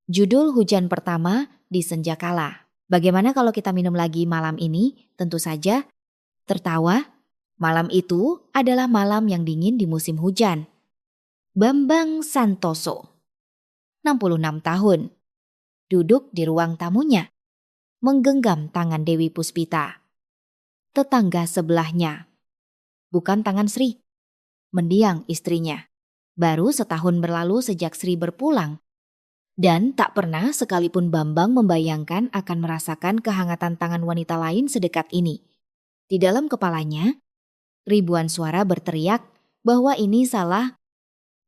Judul hujan pertama di senja kala. Bagaimana kalau kita minum lagi malam ini? Tentu saja tertawa. Malam itu adalah malam yang dingin di musim hujan. Bambang Santoso, 66 tahun, duduk di ruang tamunya, menggenggam tangan Dewi Puspita. Tetangga sebelahnya, bukan tangan Sri, mendiang istrinya. Baru setahun berlalu sejak Sri berpulang. Dan tak pernah sekalipun Bambang membayangkan akan merasakan kehangatan tangan wanita lain sedekat ini. Di dalam kepalanya, ribuan suara berteriak bahwa ini salah,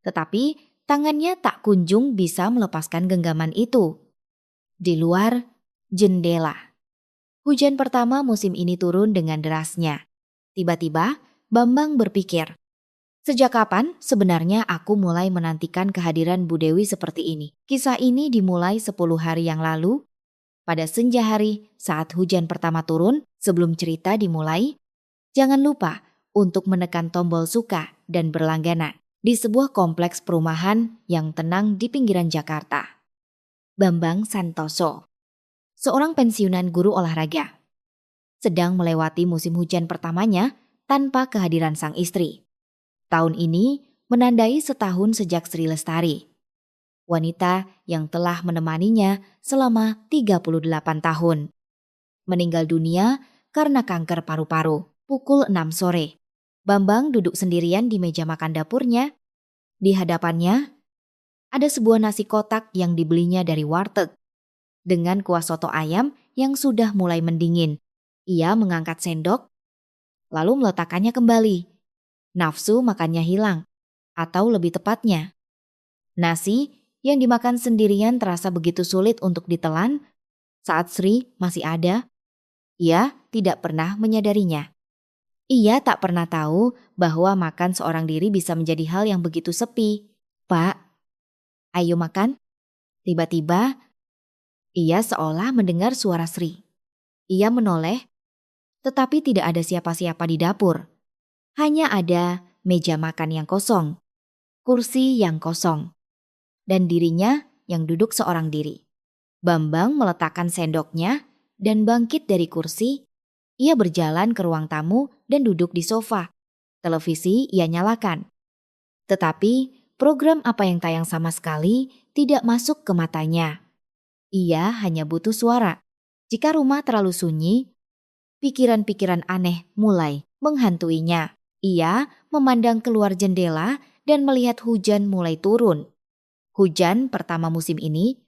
tetapi tangannya tak kunjung bisa melepaskan genggaman itu. Di luar jendela, hujan pertama musim ini turun dengan derasnya. Tiba-tiba Bambang berpikir, sejak kapan sebenarnya aku mulai menantikan kehadiran Bu Dewi seperti ini? Kisah ini dimulai 10 hari yang lalu, pada senja hari saat hujan pertama turun. Sebelum cerita dimulai, jangan lupa untuk menekan tombol suka dan berlangganan di sebuah kompleks perumahan yang tenang di pinggiran Jakarta. Bambang Santoso, seorang pensiunan guru olahraga, sedang melewati musim hujan pertamanya tanpa kehadiran sang istri. Tahun ini menandai setahun sejak Sri Lestari, wanita yang telah menemaninya selama 38 tahun. Meninggal dunia karena kanker paru-paru pukul 6 sore. Bambang duduk sendirian di meja makan dapurnya. Di hadapannya ada sebuah nasi kotak yang dibelinya dari warteg dengan kuah soto ayam yang sudah mulai mendingin. Ia mengangkat sendok lalu meletakkannya kembali. Nafsu makannya hilang, atau lebih tepatnya, nasi yang dimakan sendirian terasa begitu sulit untuk ditelan saat Sri masih ada. Ia tidak pernah menyadarinya. Ia tak pernah tahu bahwa makan seorang diri bisa menjadi hal yang begitu sepi. Pak, ayo makan. Tiba-tiba, ia seolah mendengar suara Sri. Ia menoleh, tetapi tidak ada siapa-siapa di dapur. Hanya ada meja makan yang kosong, kursi yang kosong, dan dirinya yang duduk seorang diri. Bambang meletakkan sendoknya dan bangkit dari kursi. Ia berjalan ke ruang tamu dan duduk di sofa. Televisi ia nyalakan. Tetapi program apa yang tayang sama sekali tidak masuk ke matanya. Ia hanya butuh suara. Jika rumah terlalu sunyi, pikiran-pikiran aneh mulai menghantuinya. Ia memandang keluar jendela dan melihat hujan mulai turun. Hujan pertama musim ini.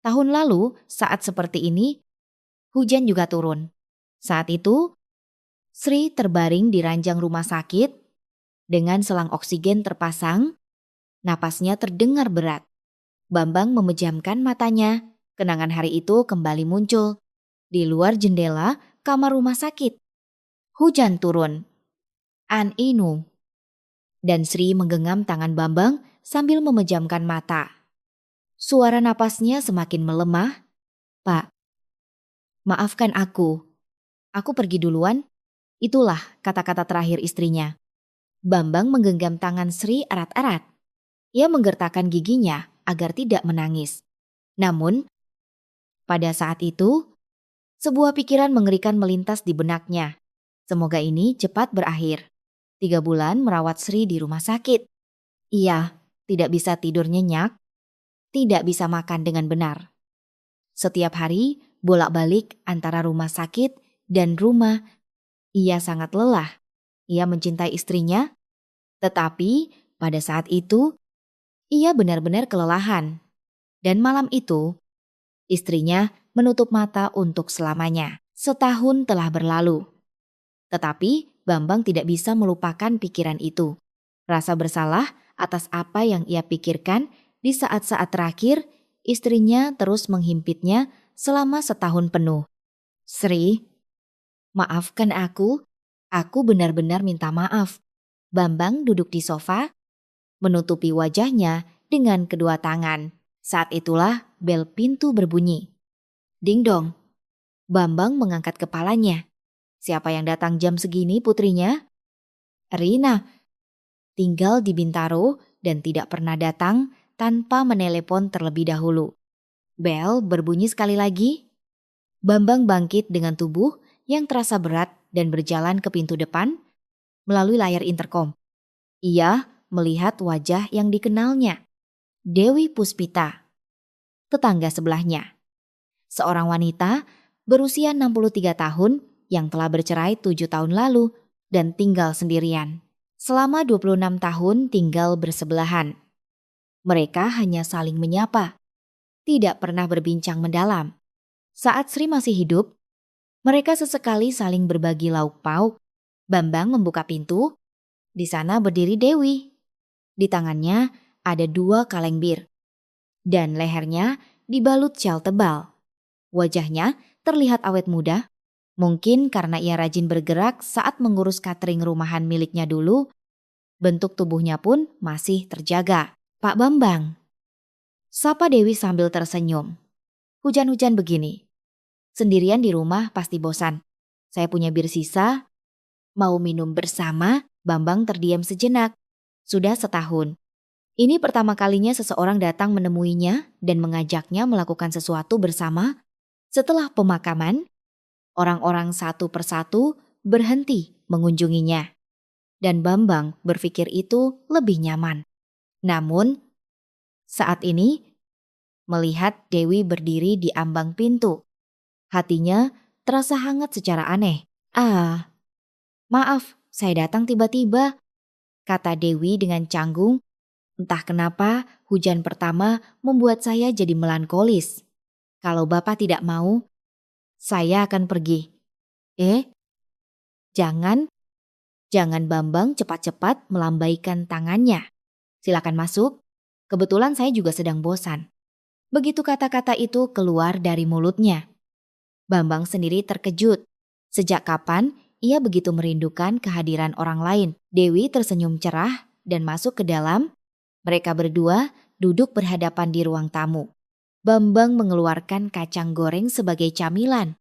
Tahun lalu saat seperti ini, hujan juga turun. Saat itu, Sri terbaring di ranjang rumah sakit dengan selang oksigen terpasang. Napasnya terdengar berat. Bambang memejamkan matanya. Kenangan hari itu kembali muncul. Di luar jendela kamar rumah sakit, hujan turun. An Inu. Dan Sri menggenggam tangan Bambang sambil memejamkan mata. Suara napasnya semakin melemah. Pak, maafkan aku. Aku pergi duluan. Itulah kata-kata terakhir istrinya. Bambang menggenggam tangan Sri erat-erat. Ia menggertakkan giginya agar tidak menangis. Namun, pada saat itu, sebuah pikiran mengerikan melintas di benaknya. Semoga ini cepat berakhir. 3 bulan merawat Sri di rumah sakit. Ia tidak bisa tidur nyenyak, tidak bisa makan dengan benar. Setiap hari bolak-balik antara rumah sakit dan rumah. Ia sangat lelah. Ia mencintai istrinya, tetapi pada saat itu ia benar-benar kelelahan. Dan malam itu, istrinya menutup mata untuk selamanya. Setahun telah berlalu. Tetapi Bambang tidak bisa melupakan pikiran itu. Rasa bersalah atas apa yang ia pikirkan di saat-saat terakhir, istrinya terus menghimpitnya selama setahun penuh. Sri, maafkan aku benar-benar minta maaf. Bambang duduk di sofa, menutupi wajahnya dengan kedua tangan. Saat itulah bel pintu berbunyi. Ding dong. Bambang mengangkat kepalanya. Siapa yang datang jam segini, putrinya? Rina. Tinggal di Bintaro dan tidak pernah datang tanpa menelepon terlebih dahulu. Bel berbunyi sekali lagi. Bambang bangkit dengan tubuh yang terasa berat dan berjalan ke pintu depan melalui layar interkom. Ia melihat wajah yang dikenalnya, Dewi Puspita, tetangga sebelahnya. Seorang wanita berusia 63 tahun yang telah bercerai 7 tahun lalu dan tinggal sendirian. Selama 26 tahun tinggal bersebelahan. Mereka hanya saling menyapa, tidak pernah berbincang mendalam. Saat Sri masih hidup, mereka sesekali saling berbagi lauk pauk. Bambang membuka pintu, di sana berdiri Dewi. Di tangannya ada 2 kaleng bir, dan lehernya dibalut syal tebal. Wajahnya terlihat awet muda, mungkin karena ia rajin bergerak saat mengurus catering rumahan miliknya dulu. Bentuk tubuhnya pun masih terjaga. Pak Bambang, sapa Dewi sambil tersenyum. Hujan-hujan begini. Sendirian di rumah pasti bosan. Saya punya bir sisa. Mau minum bersama? Bambang terdiam sejenak. Sudah setahun. Ini pertama kalinya seseorang datang menemuinya dan mengajaknya melakukan sesuatu bersama. Setelah pemakaman, orang-orang satu persatu berhenti mengunjunginya. Dan Bambang berpikir itu lebih nyaman. Namun, saat ini, melihat Dewi berdiri di ambang pintu, hatinya terasa hangat secara aneh. Maaf, saya datang tiba-tiba, kata Dewi dengan canggung. Entah kenapa hujan pertama membuat saya jadi melankolis. Kalau Bapak tidak mau, saya akan pergi. Jangan Bambang cepat-cepat melambaikan tangannya. Silakan masuk, kebetulan saya juga sedang bosan. Begitu kata-kata itu keluar dari mulutnya, Bambang sendiri terkejut. Sejak kapan ia begitu merindukan kehadiran orang lain? Dewi tersenyum cerah dan masuk ke dalam. Mereka berdua duduk berhadapan di ruang tamu. Bambang mengeluarkan kacang goreng sebagai camilan.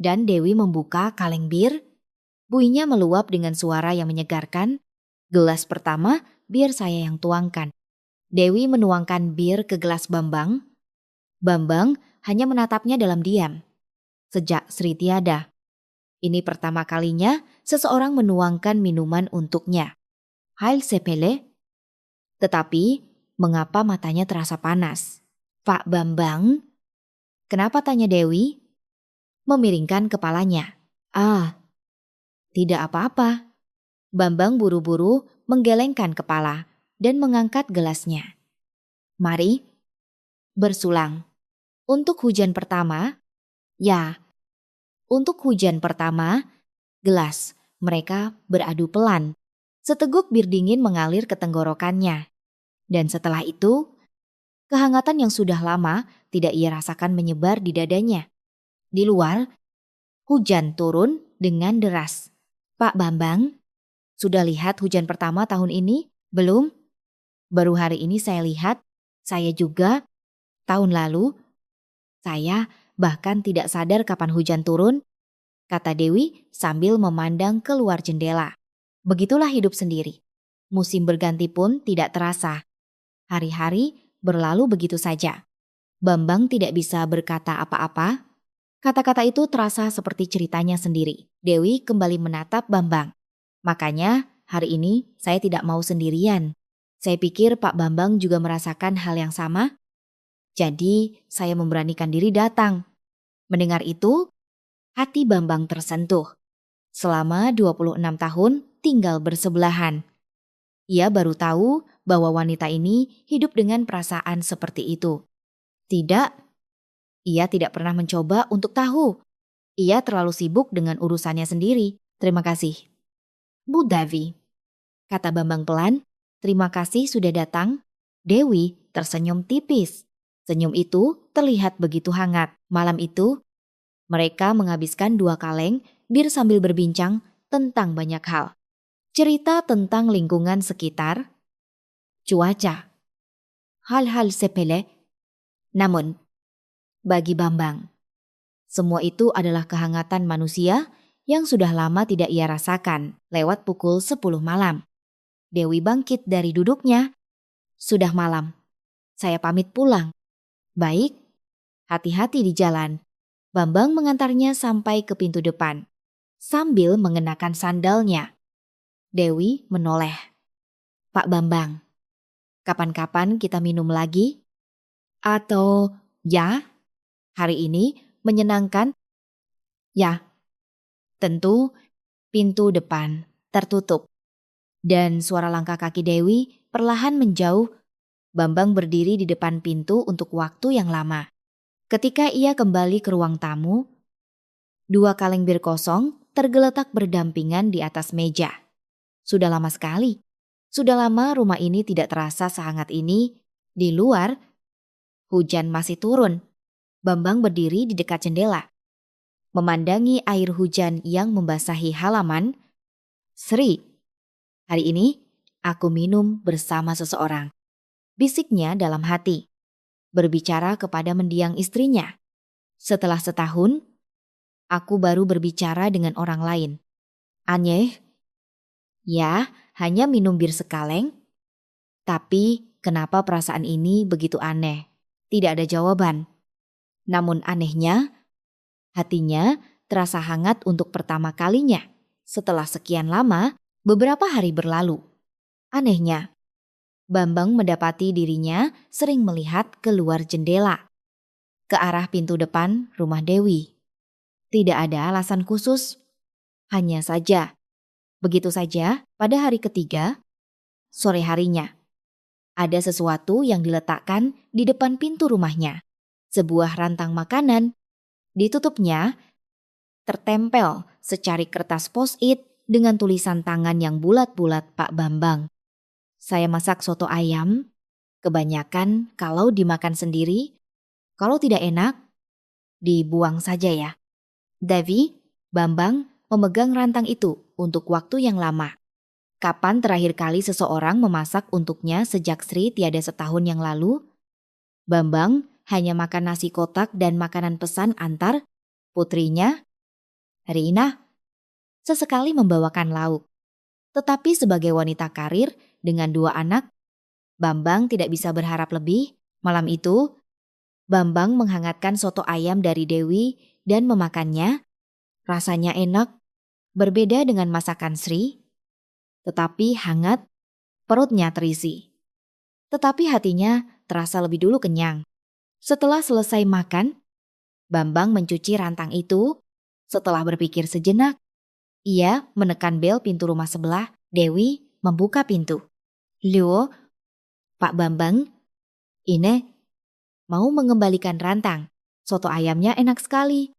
Dan Dewi membuka kaleng bir. Buihnya meluap dengan suara yang menyegarkan. Gelas pertama biar saya yang tuangkan. Dewi menuangkan bir ke gelas Bambang. Bambang hanya menatapnya dalam diam. Sejak Sri tiada, ini pertama kalinya seseorang menuangkan minuman untuknya. Hal sepele. Tetapi mengapa matanya terasa panas? Pak Bambang? Kenapa, tanya Dewi? Memiringkan kepalanya. Tidak apa-apa. Bambang buru-buru menggelengkan kepala dan mengangkat gelasnya. Mari, bersulang. Untuk hujan pertama, gelas. Mereka beradu pelan. Seteguk bir dingin mengalir ke tenggorokannya. Dan setelah itu, kehangatan yang sudah lama tidak ia rasakan menyebar di dadanya. Di luar, hujan turun dengan deras. Pak Bambang, sudah lihat hujan pertama tahun ini? Belum? Baru hari ini saya lihat. Saya juga. Tahun lalu, saya bahkan tidak sadar kapan hujan turun, kata Dewi sambil memandang keluar jendela. Begitulah hidup sendiri. Musim berganti pun tidak terasa. Hari-hari berlalu begitu saja. Bambang tidak bisa berkata apa-apa. Kata-kata itu terasa seperti ceritanya sendiri. Dewi kembali menatap Bambang. Makanya hari ini saya tidak mau sendirian. Saya pikir Pak Bambang juga merasakan hal yang sama. Jadi saya memberanikan diri datang. Mendengar itu, hati Bambang tersentuh. Selama 26 tahun tinggal bersebelahan. Ia baru tahu bahwa wanita ini hidup dengan perasaan seperti itu. Tidak, ia tidak pernah mencoba untuk tahu. Ia terlalu sibuk dengan urusannya sendiri. Terima kasih. Bu Davi, kata Bambang pelan. Terima kasih sudah datang. Dewi tersenyum tipis. Senyum itu terlihat begitu hangat. Malam itu, mereka menghabiskan 2 kaleng bir sambil berbincang tentang banyak hal. Cerita tentang lingkungan sekitar, cuaca, hal-hal sepele. Namun, bagi Bambang, semua itu adalah kehangatan manusia yang sudah lama tidak ia rasakan. Lewat pukul 10 malam. Dewi bangkit dari duduknya. Sudah malam. Saya pamit pulang. Baik, Hati-hati di jalan. Bambang mengantarnya sampai ke pintu depan, sambil mengenakan sandalnya. Dewi menoleh. Pak Bambang, kapan-kapan kita minum lagi? Atau, ya, hari ini menyenangkan? Ya, tentu pintu depan tertutup. Dan suara langkah kaki Dewi perlahan menjauh. Bambang berdiri di depan pintu untuk waktu yang lama. Ketika ia kembali ke ruang tamu, 2 kaleng bir kosong tergeletak berdampingan di atas meja. Sudah lama sekali. Sudah lama rumah ini tidak terasa sehangat ini. Di luar, hujan masih turun. Bambang berdiri di dekat jendela, memandangi air hujan yang membasahi halaman. Sri, hari ini aku minum bersama seseorang, bisiknya dalam hati, berbicara kepada mendiang istrinya. Setelah setahun, aku baru berbicara dengan orang lain. Aneh, ya, hanya minum bir sekaleng. Tapi kenapa perasaan ini begitu aneh? Tidak ada jawaban. Namun anehnya, hatinya terasa hangat untuk pertama kalinya. Setelah sekian lama, beberapa hari berlalu. Anehnya, Bambang mendapati dirinya sering melihat keluar jendela, ke arah pintu depan rumah Dewi. Tidak ada alasan khusus, hanya saja. Begitu saja pada hari ketiga, sore harinya, ada sesuatu yang diletakkan di depan pintu rumahnya. Sebuah rantang makanan. Ditutupnya, tertempel secari kertas post-it dengan tulisan tangan yang bulat-bulat Pak Bambang. Saya masak soto ayam. Kebanyakan kalau dimakan sendiri, kalau tidak enak, dibuang saja ya. Devi, Bambang memegang rantang itu untuk waktu yang lama. Kapan terakhir kali seseorang memasak untuknya sejak Sri tiada setahun yang lalu? Bambang hanya makan nasi kotak dan makanan pesan antar putrinya, Rina, sesekali membawakan lauk. Tetapi sebagai wanita karir dengan 2 anak, Bambang tidak bisa berharap lebih. Malam itu, Bambang menghangatkan soto ayam dari Dewi dan memakannya. Rasanya enak, berbeda dengan masakan Sri, tetapi hangat, perutnya terisi. Tetapi hatinya terasa lebih dulu kenyang. Setelah selesai makan, Bambang mencuci rantang itu. Setelah berpikir sejenak, ia menekan bel pintu rumah sebelah. Dewi membuka pintu. Lho, Pak Bambang, ini mau mengembalikan rantang. Soto ayamnya enak sekali.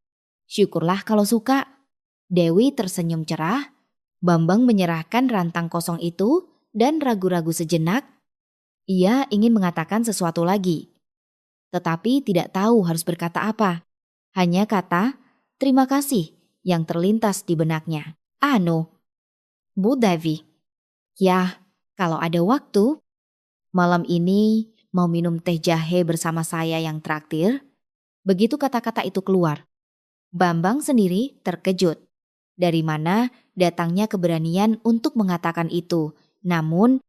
Syukurlah kalau suka. Dewi tersenyum cerah. Bambang menyerahkan rantang kosong itu dan ragu-ragu sejenak. Ia ingin mengatakan sesuatu lagi, tetapi tidak tahu harus berkata apa. Hanya kata terima kasih yang terlintas di benaknya. Anu, Bu Devi, ya kalau ada waktu, malam ini mau minum teh jahe bersama saya yang traktir. Begitu kata-kata itu keluar, Bambang sendiri terkejut. Dari mana datangnya keberanian untuk mengatakan itu? Namun,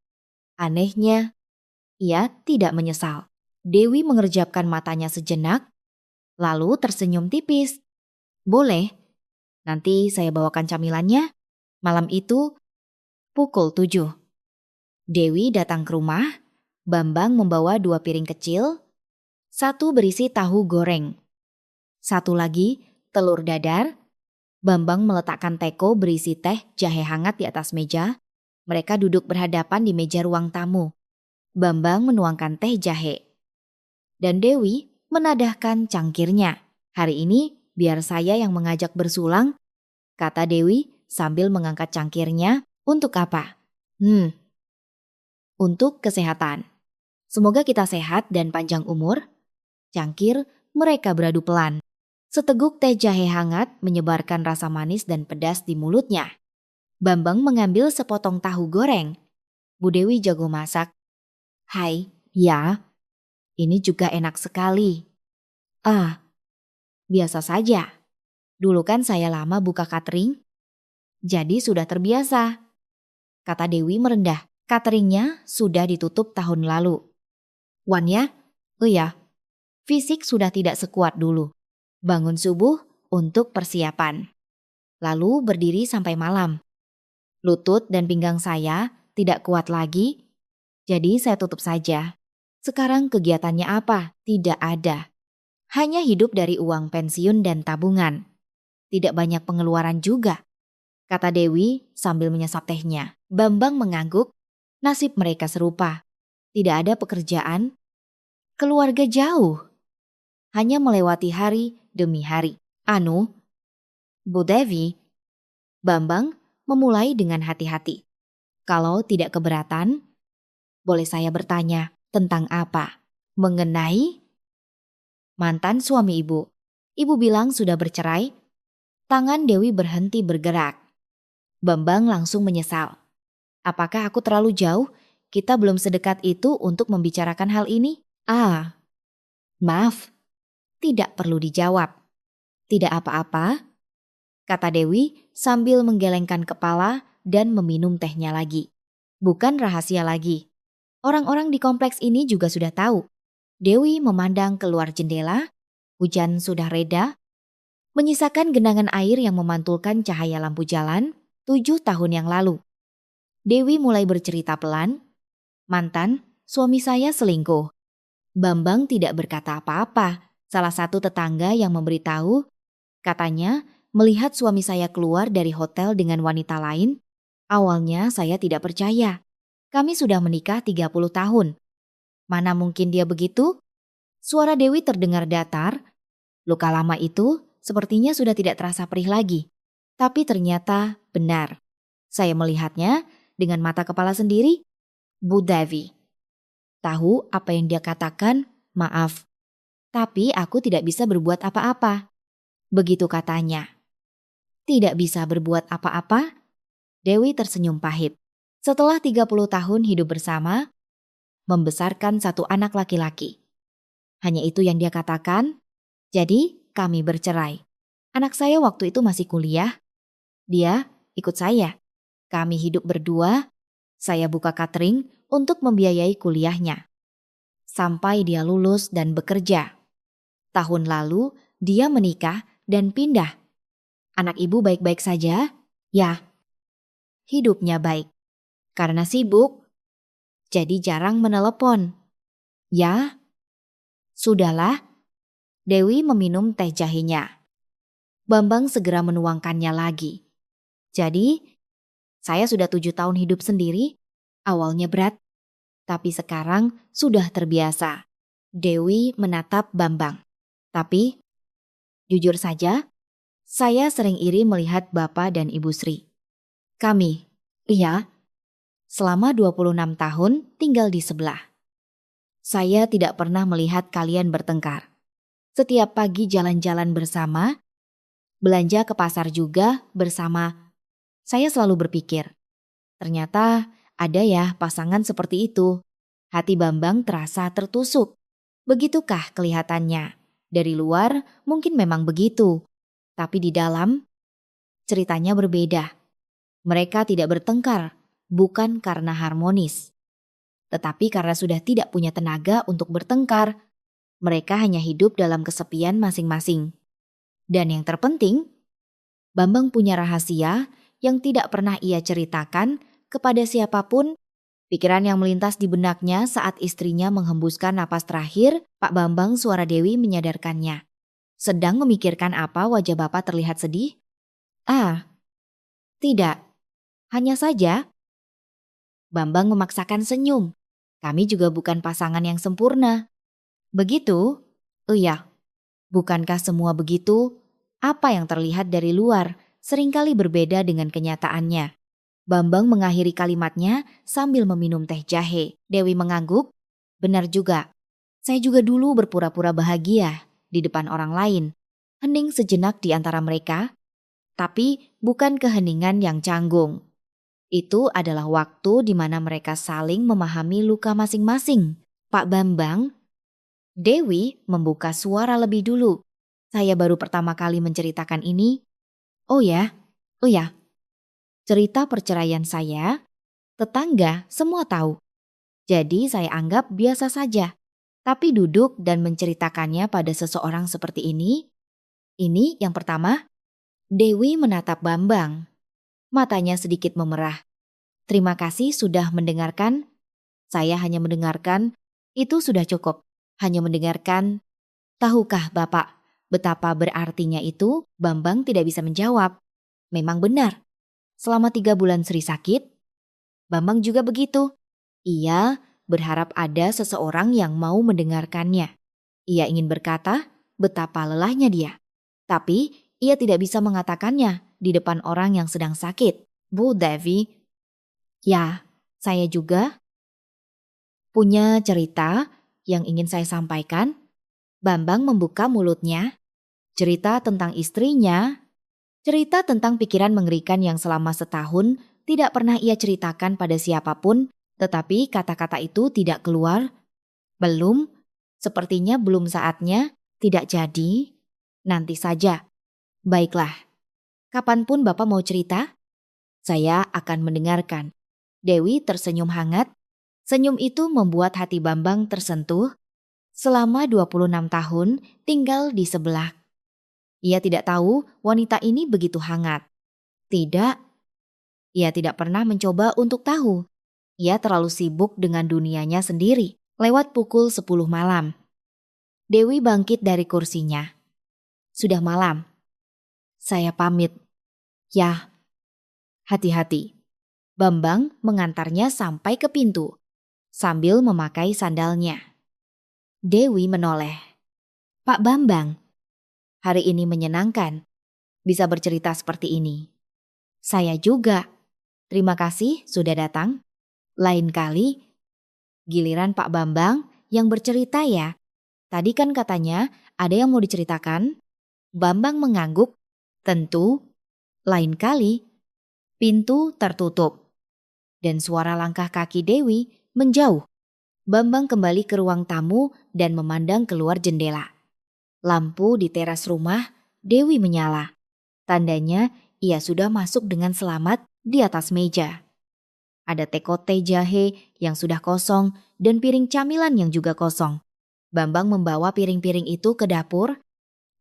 anehnya, ia tidak menyesal. Dewi mengerjapkan matanya sejenak, lalu tersenyum tipis. Boleh, nanti saya bawakan camilannya. Malam itu, pukul 7. Dewi datang ke rumah. Bambang membawa 2 piring kecil. 1 berisi tahu goreng. 1 lagi telur dadar. Bambang meletakkan teko berisi teh jahe hangat di atas meja. Mereka duduk berhadapan di meja ruang tamu. Bambang menuangkan teh jahe. Dan Dewi menadahkan cangkirnya. Hari ini biar saya yang mengajak bersulang, kata Dewi sambil mengangkat cangkirnya. Untuk apa? Untuk kesehatan. Semoga kita sehat dan panjang umur. Cangkir mereka beradu pelan. Seteguk teh jahe hangat menyebarkan rasa manis dan pedas di mulutnya. Bambang mengambil sepotong tahu goreng. Bu Dewi jago masak. Hai, ya, ini juga enak sekali. Biasa saja. Dulu kan saya lama buka catering, jadi sudah terbiasa. Kata Dewi merendah. Cateringnya sudah ditutup tahun lalu. Wan ya? Oh ya, Fisik sudah tidak sekuat dulu. Bangun subuh untuk persiapan. Lalu berdiri sampai malam. Lutut dan pinggang saya tidak kuat lagi, jadi saya tutup saja. Sekarang kegiatannya apa? Tidak ada. Hanya hidup dari uang pensiun dan tabungan. Tidak banyak pengeluaran juga, kata Dewi sambil menyesap tehnya. Bambang mengangguk. Nasib mereka serupa. Tidak ada pekerjaan, keluarga jauh. Hanya melewati hari demi hari. Anu, Bu Devi, Bambang memulai dengan hati-hati. Kalau tidak keberatan, boleh saya bertanya tentang apa? Mengenai mantan suami ibu. Ibu bilang sudah bercerai. Tangan Dewi berhenti bergerak. Bambang langsung menyesal. Apakah aku terlalu jauh? Kita belum sedekat itu untuk membicarakan hal ini? Maaf. Tidak perlu dijawab. Tidak apa-apa, kata Dewi sambil menggelengkan kepala dan meminum tehnya lagi. Bukan rahasia lagi. Orang-orang di kompleks ini juga sudah tahu. Dewi memandang keluar jendela, hujan sudah reda, menyisakan genangan air yang memantulkan cahaya lampu jalan 7 tahun yang lalu. Dewi mulai bercerita pelan, mantan suami saya selingkuh. Bambang tidak berkata apa-apa. Salah satu tetangga yang memberitahu, katanya melihat suami saya keluar dari hotel dengan wanita lain. Awalnya saya tidak percaya. Kami sudah menikah 30 tahun. Mana mungkin dia begitu? Suara Dewi terdengar datar. Luka lama itu sepertinya sudah tidak terasa perih lagi. Tapi ternyata benar. Saya melihatnya dengan mata kepala sendiri. Bu Devi. Tahu apa yang dia katakan? Maaf. Tapi aku tidak bisa berbuat apa-apa. Begitu katanya. Tidak bisa berbuat apa-apa? Dewi tersenyum pahit. Setelah 30 tahun hidup bersama, membesarkan satu anak laki-laki. Hanya itu yang dia katakan. Jadi kami bercerai. Anak saya waktu itu masih kuliah. Dia ikut saya. Kami hidup berdua. Saya buka catering untuk membiayai kuliahnya. Sampai dia lulus dan bekerja. Tahun lalu dia menikah dan pindah. Anak ibu baik-baik saja? Ya. Hidupnya baik. Karena sibuk, jadi jarang menelepon. Ya. Sudahlah. Dewi meminum teh jahenya. Bambang segera menuangkannya lagi. Jadi, saya sudah 7 tahun hidup sendiri. Awalnya berat, tapi sekarang sudah terbiasa. Dewi menatap Bambang. Tapi, jujur saja, saya sering iri melihat Bapak dan Ibu Sri. Kami, iya, selama 26 tahun tinggal di sebelah. Saya tidak pernah melihat kalian bertengkar. Setiap pagi jalan-jalan bersama, belanja ke pasar juga bersama. Saya selalu berpikir, ternyata ada ya pasangan seperti itu. Hati Bambang terasa tertusuk. Begitukah kelihatannya? Dari luar mungkin memang begitu, tapi di dalam ceritanya berbeda. Mereka tidak bertengkar, bukan karena harmonis, tetapi karena sudah tidak punya tenaga untuk bertengkar. Mereka hanya hidup dalam kesepian masing-masing. Dan yang terpenting, Bambang punya rahasia yang tidak pernah ia ceritakan kepada siapapun. Pikiran yang melintas di benaknya saat istrinya menghembuskan napas terakhir, Pak Bambang, suara Dewi menyadarkannya. Sedang memikirkan apa wajah Bapak terlihat sedih? Tidak. Hanya saja, Bambang memaksakan senyum. Kami juga bukan pasangan yang sempurna. Begitu? Iya. Bukankah semua begitu? Apa yang terlihat dari luar seringkali berbeda dengan kenyataannya. Bambang mengakhiri kalimatnya sambil meminum teh jahe. Dewi mengangguk. Benar juga. Saya juga dulu berpura-pura bahagia di depan orang lain. Hening sejenak di antara mereka. Tapi bukan keheningan yang canggung. Itu adalah waktu di mana mereka saling memahami luka masing-masing. Pak Bambang, Dewi membuka suara lebih dulu. Saya baru pertama kali menceritakan ini. Oh ya. Cerita perceraian saya, tetangga semua tahu. Jadi saya anggap biasa saja. Tapi duduk dan menceritakannya pada seseorang seperti ini yang pertama. Dewi menatap Bambang. Matanya sedikit memerah. Terima kasih sudah mendengarkan. Saya hanya mendengarkan, itu sudah cukup. Hanya mendengarkan. Tahukah Bapak betapa berartinya itu? Bambang tidak bisa menjawab. Memang benar. Selama 3 bulan Sri sakit, Bambang juga begitu. Ia berharap ada seseorang yang mau mendengarkannya. Ia ingin berkata betapa lelahnya dia. Tapi ia tidak bisa mengatakannya di depan orang yang sedang sakit. Bu Devi, ya, saya juga punya cerita yang ingin saya sampaikan. Bambang membuka mulutnya. Cerita tentang istrinya. Cerita tentang pikiran mengerikan yang selama setahun tidak pernah ia ceritakan pada siapapun, tetapi kata-kata itu tidak keluar. Belum, sepertinya belum saatnya, tidak jadi. Nanti saja. Baiklah, kapanpun Bapak mau cerita, saya akan mendengarkan. Dewi tersenyum hangat. Senyum itu membuat hati Bambang tersentuh. Selama 26 tahun tinggal di sebelah. Ia tidak tahu wanita ini begitu hangat. Tidak, ia tidak pernah mencoba untuk tahu. Ia terlalu sibuk dengan dunianya sendiri. Lewat pukul 10 malam. Dewi bangkit dari kursinya. Sudah malam. Saya pamit. Ya, hati-hati. Bambang mengantarnya sampai ke pintu sambil memakai sandalnya. Dewi menoleh. Pak Bambang, hari ini menyenangkan. Bisa bercerita seperti ini. Saya juga. Terima kasih sudah datang. Lain kali, giliran Pak Bambang yang bercerita ya. Tadi kan katanya ada yang mau diceritakan. Bambang mengangguk. Tentu, lain kali. Pintu tertutup. Dan suara langkah kaki Dewi menjauh. Bambang kembali ke ruang tamu dan memandang keluar jendela. Lampu di teras rumah Dewi menyala. Tandanya ia sudah masuk dengan selamat di atas meja. Ada tekote jahe yang sudah kosong dan piring camilan yang juga kosong. Bambang membawa piring-piring itu ke dapur.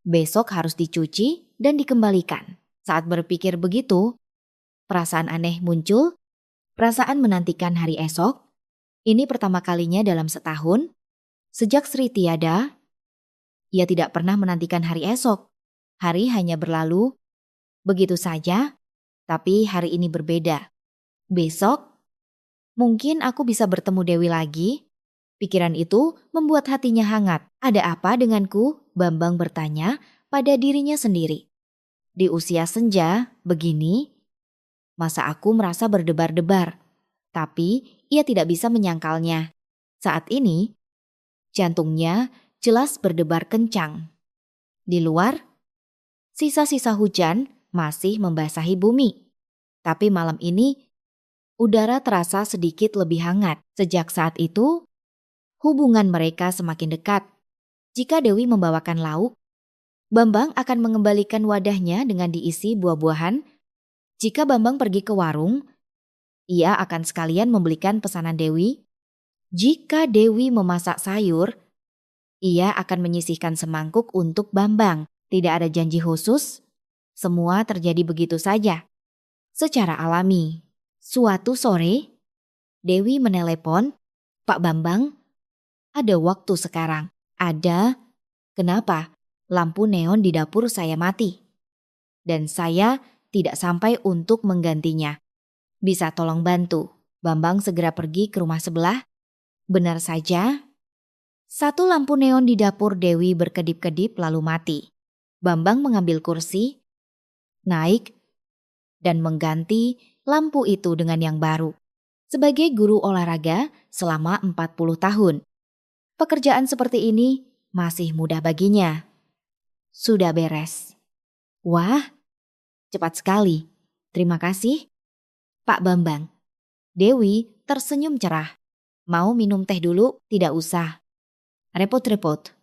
Besok harus dicuci dan dikembalikan. Saat berpikir begitu, perasaan aneh muncul. Perasaan menantikan hari esok. Ini pertama kalinya dalam setahun. Sejak Sri tiada, ia tidak pernah menantikan hari esok. Hari hanya berlalu begitu saja, tapi hari ini berbeda. Besok, mungkin aku bisa bertemu Dewi lagi. Pikiran itu membuat hatinya hangat. Ada apa denganku? Bambang bertanya pada dirinya sendiri. Di usia senja begini, masa aku merasa berdebar-debar. Tapi ia tidak bisa menyangkalnya. Saat ini, jantungnya jelas berdebar kencang. Di luar, sisa-sisa hujan masih membasahi bumi. Tapi malam ini, udara terasa sedikit lebih hangat. Sejak saat itu, hubungan mereka semakin dekat. Jika Dewi membawakan lauk, Bambang akan mengembalikan wadahnya dengan diisi buah-buahan. Jika Bambang pergi ke warung, ia akan sekalian membelikan pesanan Dewi. Jika Dewi memasak sayur, ia akan menyisihkan semangkuk untuk Bambang. Tidak ada janji khusus. Semua terjadi begitu saja. Secara alami. Suatu sore, Dewi menelepon, Pak Bambang, ada waktu sekarang. Ada. Kenapa? Lampu neon di dapur saya mati. Dan saya tidak sampai untuk menggantinya. Bisa tolong bantu. Bambang segera pergi ke rumah sebelah. Benar saja, satu lampu neon di dapur Dewi berkedip-kedip lalu mati. Bambang mengambil kursi, naik, dan mengganti lampu itu dengan yang baru. Sebagai guru olahraga selama 40 tahun. Pekerjaan seperti ini masih mudah baginya. Sudah beres. Wah, cepat sekali. Terima kasih, Pak Bambang. Dewi tersenyum cerah. Mau minum teh dulu? Tidak usah. Repot-repot.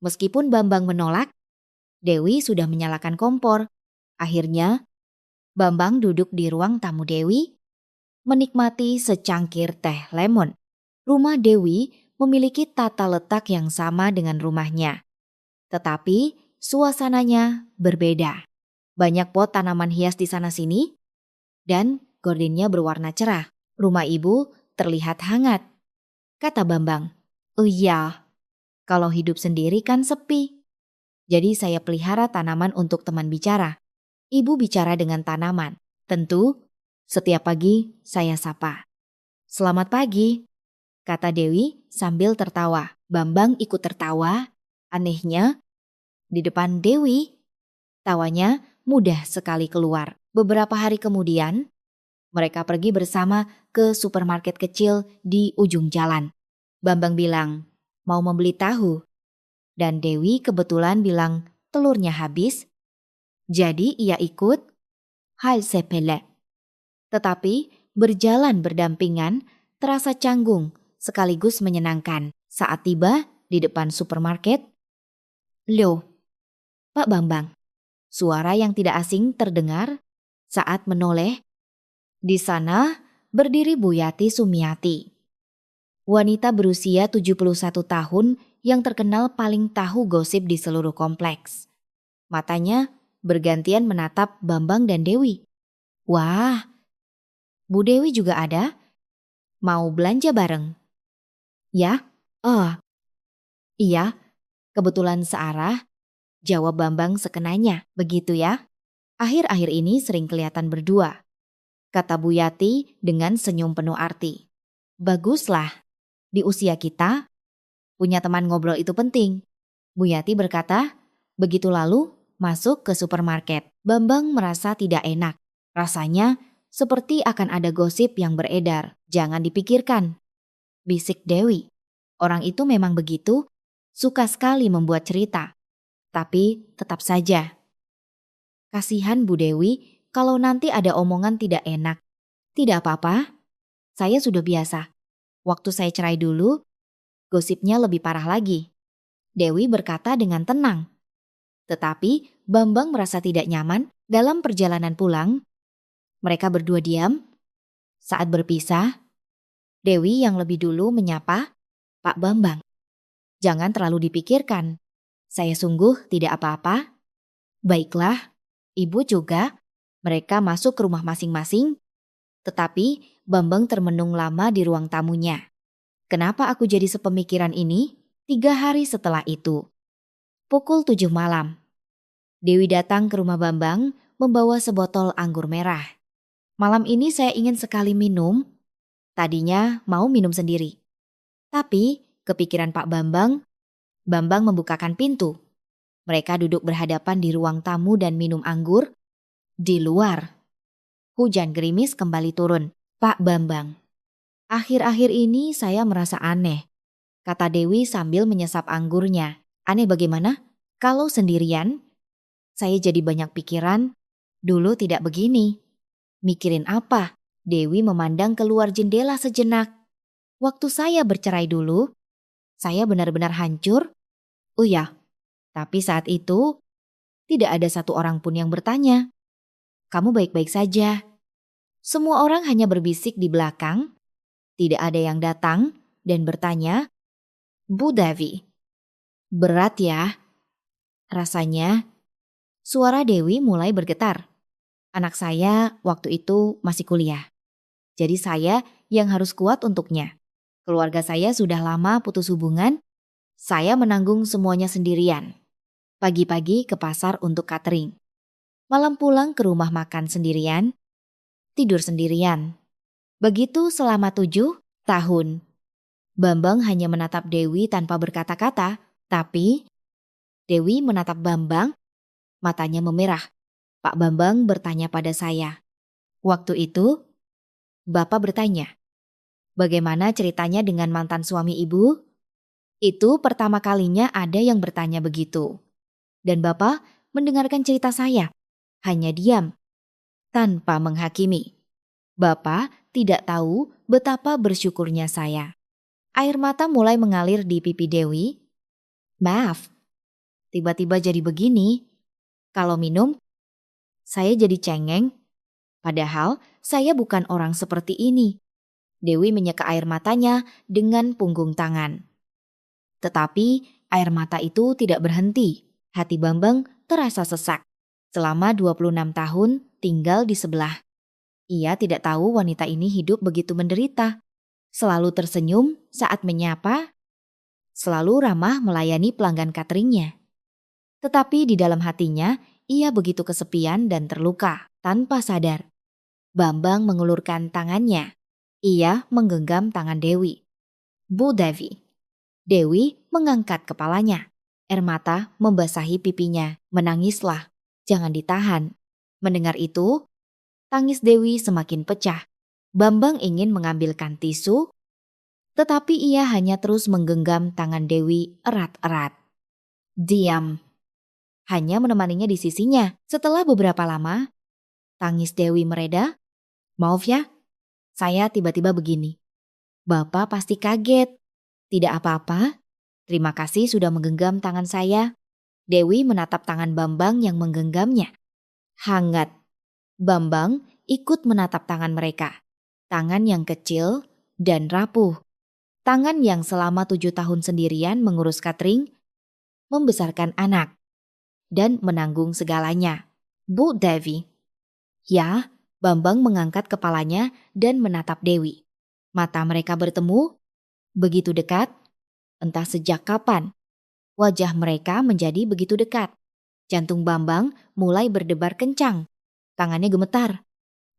Meskipun Bambang menolak, Dewi sudah menyalakan kompor. Akhirnya, Bambang duduk di ruang tamu Dewi, menikmati secangkir teh lemon. Rumah Dewi memiliki tata letak yang sama dengan rumahnya. Tetapi suasananya berbeda. Banyak pot tanaman hias di sana-sini dan gordennya berwarna cerah. Rumah ibu terlihat hangat. Kata Bambang, "Oh iya, kalau hidup sendiri kan sepi. Jadi saya pelihara tanaman untuk teman bicara." Ibu bicara dengan tanaman. Tentu, setiap pagi saya sapa. "Selamat pagi," kata Dewi sambil tertawa. Bambang ikut tertawa. Anehnya, di depan Dewi, tawanya mudah sekali keluar. Beberapa hari kemudian, mereka pergi bersama ke supermarket kecil di ujung jalan. Bambang bilang, "Mau membeli tahu?" Dan Dewi kebetulan bilang telurnya habis. Jadi ia ikut. Hal sepele. Tetapi berjalan berdampingan terasa canggung sekaligus menyenangkan. Saat tiba di depan supermarket, "Loh, Pak Bambang." Suara yang tidak asing terdengar saat menoleh. Di sana berdiri Bu Yati Sumiati. Wanita berusia 71 tahun yang terkenal paling tahu gosip di seluruh kompleks. Matanya bergantian menatap Bambang dan Dewi. "Wah, Bu Dewi juga ada? Mau belanja bareng?" "Ya, oh, iya, kebetulan searah," jawab Bambang sekenanya. "Begitu ya? Akhir-akhir ini sering kelihatan berdua," kata Bu Yati dengan senyum penuh arti. "Baguslah, di usia kita, punya teman ngobrol itu penting," Bu Yati berkata, begitu lalu masuk ke supermarket. Bambang merasa tidak enak. Rasanya seperti akan ada gosip yang beredar. "Jangan dipikirkan," bisik Dewi. "Orang itu memang begitu, suka sekali membuat cerita. Tapi tetap saja. Kasihan Bu Dewi kalau nanti ada omongan tidak enak." "Tidak apa-apa, saya sudah biasa. Waktu saya cerai dulu, gosipnya lebih parah lagi," Dewi berkata dengan tenang. Tetapi Bambang merasa tidak nyaman. Dalam perjalanan pulang, mereka berdua diam. Saat berpisah, Dewi yang lebih dulu menyapa, "Pak Bambang, jangan terlalu dipikirkan. Saya sungguh tidak apa-apa." "Baiklah, Ibu juga." Mereka masuk ke rumah masing-masing, tetapi Bambang termenung lama di ruang tamunya. "Kenapa aku jadi sepemikiran ini?" 3 hari setelah itu, pukul 7 malam, Dewi datang ke rumah Bambang membawa sebotol anggur merah. "Malam ini saya ingin sekali minum." Tadinya mau minum sendiri. Tapi kepikiran Pak Bambang, Bambang membukakan pintu. Mereka duduk berhadapan di ruang tamu dan minum anggur. Di luar, hujan gerimis kembali turun. "Pak Bambang, akhir-akhir ini saya merasa aneh," kata Dewi sambil menyesap anggurnya. "Aneh bagaimana? Kalau sendirian, saya jadi banyak pikiran. Dulu tidak begini." "Mikirin apa?" Dewi memandang keluar jendela sejenak. "Waktu saya bercerai dulu, saya benar-benar hancur. Oh ya, tapi saat itu tidak ada satu orang pun yang bertanya, 'Kamu baik-baik saja?' Semua orang hanya berbisik di belakang. Tidak ada yang datang dan bertanya, 'Bu Devi, berat ya rasanya?'" Suara Dewi mulai bergetar. "Anak saya waktu itu masih kuliah. Jadi saya yang harus kuat untuknya. Keluarga saya sudah lama putus hubungan. Saya menanggung semuanya sendirian. Pagi-pagi ke pasar untuk catering. Malam pulang ke rumah makan sendirian. Tidur sendirian. Begitu selama 7 tahun." Bambang hanya menatap Dewi tanpa berkata-kata. Tapi Dewi menatap Bambang, matanya memerah. Pak Bambang bertanya pada saya. Waktu itu, Bapak bertanya, "Bagaimana ceritanya dengan mantan suami Ibu?" Itu pertama kalinya ada yang bertanya begitu. Dan Bapak mendengarkan cerita saya, hanya diam, tanpa menghakimi. Bapak tidak tahu betapa bersyukurnya saya. Air mata mulai mengalir di pipi Dewi. "Maaf, tiba-tiba jadi begini. Kalau minum, saya jadi cengeng. Padahal saya bukan orang seperti ini." Dewi menyeka air matanya dengan punggung tangan. Tetapi air mata itu tidak berhenti. Hati Bambang terasa sesak. Selama 26 tahun tinggal di sebelah. Ia tidak tahu wanita ini hidup begitu menderita. Selalu tersenyum saat menyapa, selalu ramah melayani pelanggan cateringnya. Tetapi di dalam hatinya, ia begitu kesepian dan terluka tanpa sadar. Bambang mengulurkan tangannya. Ia menggenggam tangan Dewi. Bu Devi. Dewi mengangkat kepalanya. Air mata membasahi pipinya. Menangislah. Jangan ditahan. Mendengar itu, tangis Dewi semakin pecah. Bambang ingin mengambilkan tisu, tetapi ia hanya terus menggenggam tangan Dewi erat-erat. Diam. Hanya menemaninya di sisinya. Setelah beberapa lama, tangis Dewi mereda. Maaf ya, saya tiba-tiba begini. Bapak pasti kaget. Tidak apa-apa. Terima kasih sudah menggenggam tangan saya. Dewi menatap tangan Bambang yang menggenggamnya. Hangat. Bambang ikut menatap tangan mereka. Tangan yang kecil dan rapuh. Tangan yang selama 7 tahun sendirian mengurus catering, membesarkan anak, dan menanggung segalanya. Bu Devi. Ya, Bambang mengangkat kepalanya dan menatap Dewi. Mata mereka bertemu, begitu dekat, entah sejak kapan. Wajah mereka menjadi begitu dekat. Jantung Bambang mulai berdebar kencang. Tangannya gemetar.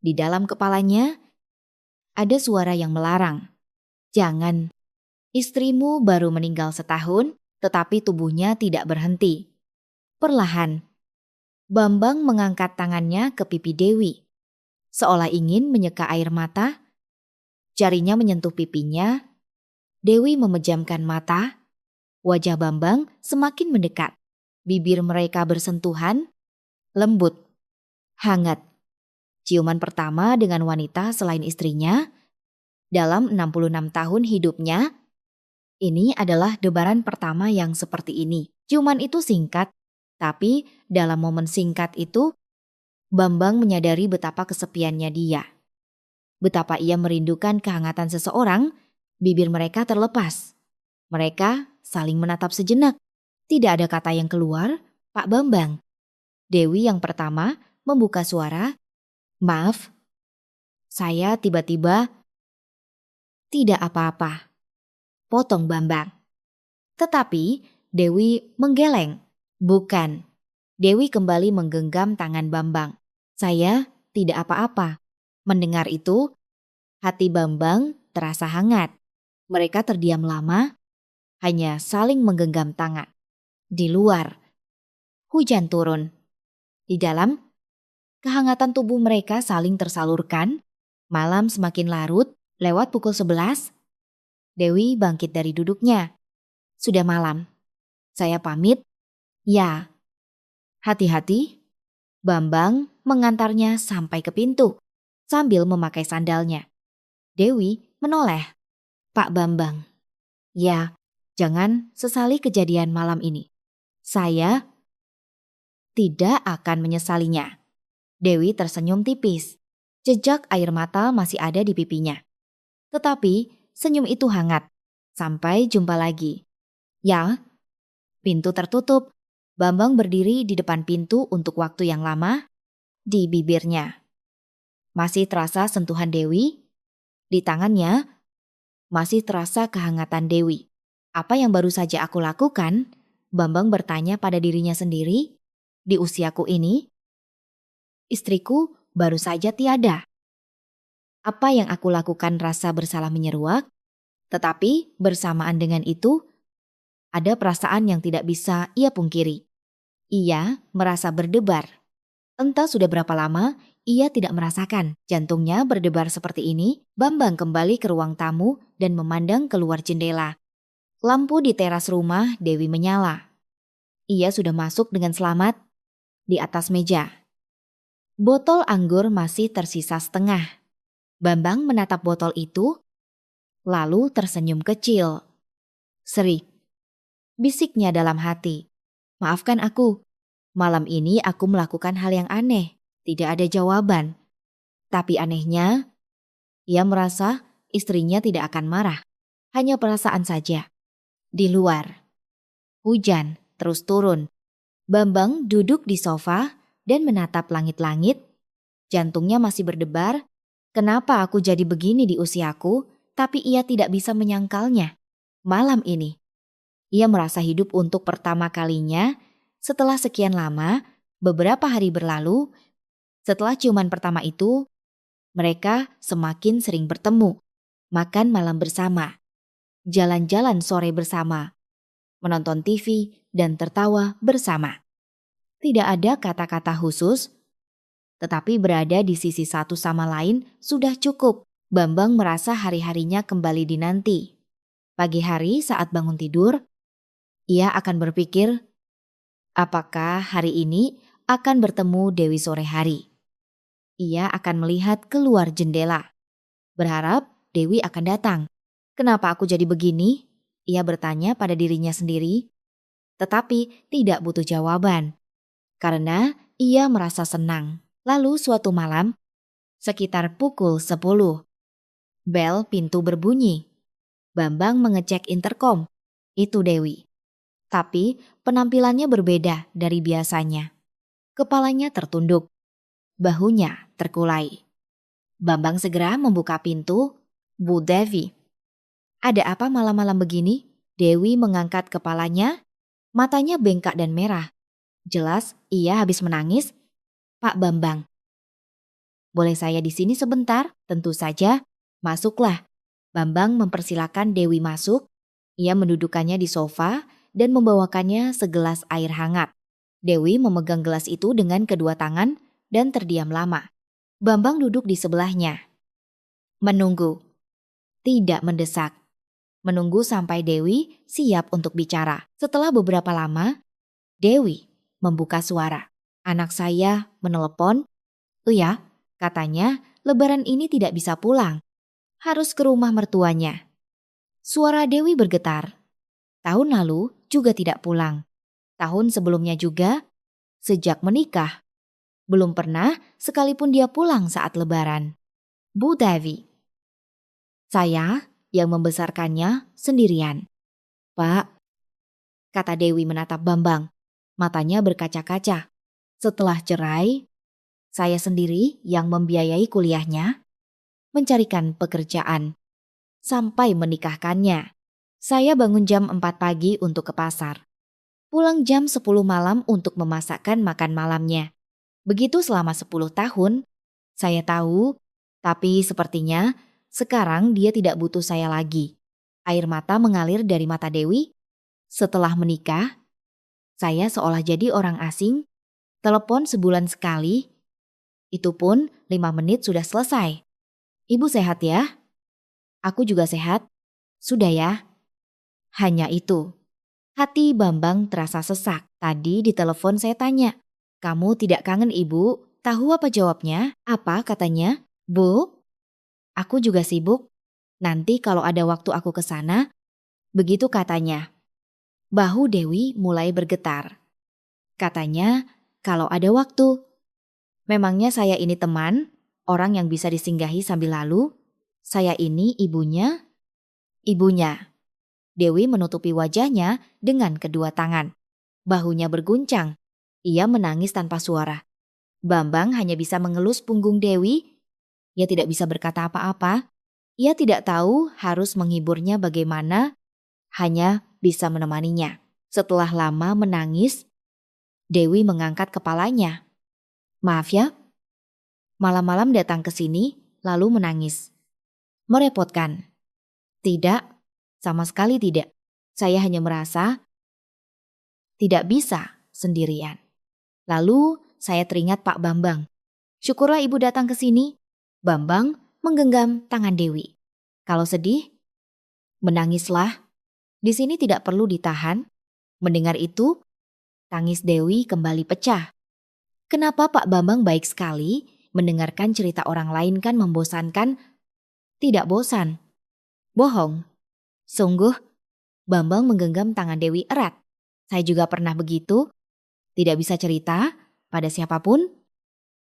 Di dalam kepalanya ada suara yang melarang. Jangan. Istrimu baru meninggal setahun, tetapi tubuhnya tidak berhenti. Perlahan, Bambang mengangkat tangannya ke pipi Dewi. Seolah ingin menyeka air mata, jarinya menyentuh pipinya. Dewi memejamkan mata. Wajah Bambang semakin mendekat. Bibir mereka bersentuhan, lembut, hangat. Ciuman pertama dengan wanita selain istrinya dalam 66 tahun hidupnya. Ini adalah debaran pertama yang seperti ini. Ciuman itu singkat, tapi dalam momen singkat itu, Bambang menyadari betapa kesepiannya dia. Betapa ia merindukan kehangatan seseorang, bibir mereka terlepas. Mereka saling menatap sejenak. Tidak ada kata yang keluar, Pak Bambang. Dewi yang pertama membuka suara, "Maaf, saya tiba-tiba..." "Tidak apa-apa," potong Bambang. Tetapi Dewi menggeleng. "Bukan." Dewi kembali menggenggam tangan Bambang. "Saya tidak apa-apa." Mendengar itu, hati Bambang terasa hangat. Mereka terdiam lama, hanya saling menggenggam tangan. Di luar, hujan turun. Di dalam, kehangatan tubuh mereka saling tersalurkan. Malam semakin larut. Lewat pukul 11, Dewi bangkit dari duduknya. "Sudah malam. Saya pamit." "Ya." "Hati-hati." Bambang mengantarnya sampai ke pintu sambil memakai sandalnya. Dewi menoleh. "Pak Bambang." "Ya, jangan sesali kejadian malam ini. Saya tidak akan menyesalinya." Dewi tersenyum tipis. Jejak air mata masih ada di pipinya. Tetapi senyum itu hangat. "Sampai jumpa lagi." "Ya." Pintu tertutup. Bambang berdiri di depan pintu untuk waktu yang lama. Di bibirnya masih terasa sentuhan Dewi. Di tangannya masih terasa kehangatan Dewi. "Apa yang baru saja aku lakukan?" Bambang bertanya pada dirinya sendiri. "Di usiaku ini, istriku baru saja tiada. Apa yang aku lakukan?" Rasa bersalah menyeruak. Tetapi bersamaan dengan itu, ada perasaan yang tidak bisa ia pungkiri. Ia merasa berdebar. Entah sudah berapa lama ia tidak merasakan jantungnya berdebar seperti ini. Bambang kembali ke ruang tamu dan memandang keluar jendela. Lampu di teras rumah Dewi menyala. Ia sudah masuk dengan selamat. Di atas meja, botol anggur masih tersisa setengah. Bambang menatap botol itu, lalu tersenyum kecil. "Seri," bisiknya dalam hati. "Maafkan aku. Malam ini aku melakukan hal yang aneh. Tidak ada jawaban. Tapi anehnya, ia merasa istrinya tidak akan marah. Hanya perasaan saja. Di luar, hujan terus turun. Bambang duduk di sofa dan menatap langit-langit. Jantungnya masih berdebar. Kenapa aku jadi begini di usiaku, tapi ia tidak bisa menyangkalnya. Malam ini, ia merasa hidup untuk pertama kalinya setelah sekian lama. Beberapa hari berlalu, setelah ciuman pertama itu, mereka semakin sering bertemu, makan malam bersama, jalan-jalan sore bersama, menonton TV, dan tertawa bersama. Tidak ada kata-kata khusus, tetapi berada di sisi satu sama lain sudah cukup. Bambang merasa hari-harinya kembali dinanti. Pagi hari saat bangun tidur, ia akan berpikir, apakah hari ini akan bertemu Dewi sore hari? Ia akan melihat keluar jendela, berharap Dewi akan datang. Kenapa aku jadi begini? Ia bertanya pada dirinya sendiri, tetapi tidak butuh jawaban. Karena ia merasa senang. Lalu suatu malam, sekitar pukul 10, bel pintu berbunyi. Bambang mengecek interkom. Itu Dewi. Tapi penampilannya berbeda dari biasanya. Kepalanya tertunduk, bahunya terkulai. Bambang segera membuka pintu. Bu Devi. Ada apa malam-malam begini? Dewi mengangkat kepalanya, matanya bengkak dan merah. Jelas ia habis menangis. Pak Bambang, boleh saya di sini sebentar? Tentu saja, masuklah. Bambang mempersilakan Dewi masuk. Ia mendudukannya di sofa dan membawakannya segelas air hangat. Dewi memegang gelas itu dengan kedua tangan dan terdiam lama. Bambang duduk di sebelahnya. Menunggu. Tidak mendesak. Menunggu sampai Dewi siap untuk bicara. Setelah beberapa lama, Dewi membuka suara. Anak saya menelepon. Ya, katanya lebaran ini tidak bisa pulang. Harus ke rumah mertuanya. Suara Dewi bergetar. Tahun lalu juga tidak pulang. Tahun sebelumnya juga, sejak menikah. Belum pernah sekalipun dia pulang saat lebaran. Bu Devi. Saya yang membesarkannya sendirian. Pak, kata Dewi menatap Bambang. Matanya berkaca-kaca. Setelah cerai, saya sendiri yang membiayai kuliahnya, mencarikan pekerjaan, sampai menikahkannya. Saya bangun jam 4 pagi untuk ke pasar. Pulang jam 10 malam untuk memasakkan makan malamnya. Begitu selama 10 tahun, saya tahu, tapi sepertinya sekarang dia tidak butuh saya lagi. Air mata mengalir dari mata Dewi. Setelah menikah, saya seolah jadi orang asing. Telepon sebulan sekali, itu pun 5 menit sudah selesai. Ibu sehat ya? Aku juga sehat. Sudah ya? Hanya itu. Hati Bambang terasa sesak. Tadi di telepon saya tanya, kamu tidak kangen ibu? Tahu apa jawabnya? Apa katanya? Bu, aku juga sibuk. Nanti kalau ada waktu aku ke sana. Begitu katanya. Bahu Dewi mulai bergetar. Katanya, kalau ada waktu. Memangnya saya ini teman, orang yang bisa disinggahi sambil lalu? Saya ini ibunya? Ibunya. Dewi menutupi wajahnya dengan kedua tangan. Bahunya berguncang. Ia menangis tanpa suara. Bambang hanya bisa mengelus punggung Dewi. Ia tidak bisa berkata apa-apa. Ia tidak tahu harus menghiburnya bagaimana, hanya bisa menemaninya. Setelah lama menangis, Dewi mengangkat kepalanya. Maaf ya, malam-malam datang ke sini lalu menangis. Merepotkan? Tidak, sama sekali tidak. Saya hanya merasa tidak bisa sendirian. Lalu saya teringat Pak Bambang. Syukurlah ibu datang ke sini. Bambang menggenggam tangan Dewi. Kalau sedih, menangislah. Di sini tidak perlu ditahan. Mendengar itu, tangis Dewi kembali pecah. Kenapa Pak Bambang baik sekali? Mendengarkan cerita orang lain kan membosankan. Tidak bosan. Bohong. Sungguh, Bambang menggenggam tangan Dewi erat. Saya juga pernah begitu. Tidak bisa cerita pada siapapun.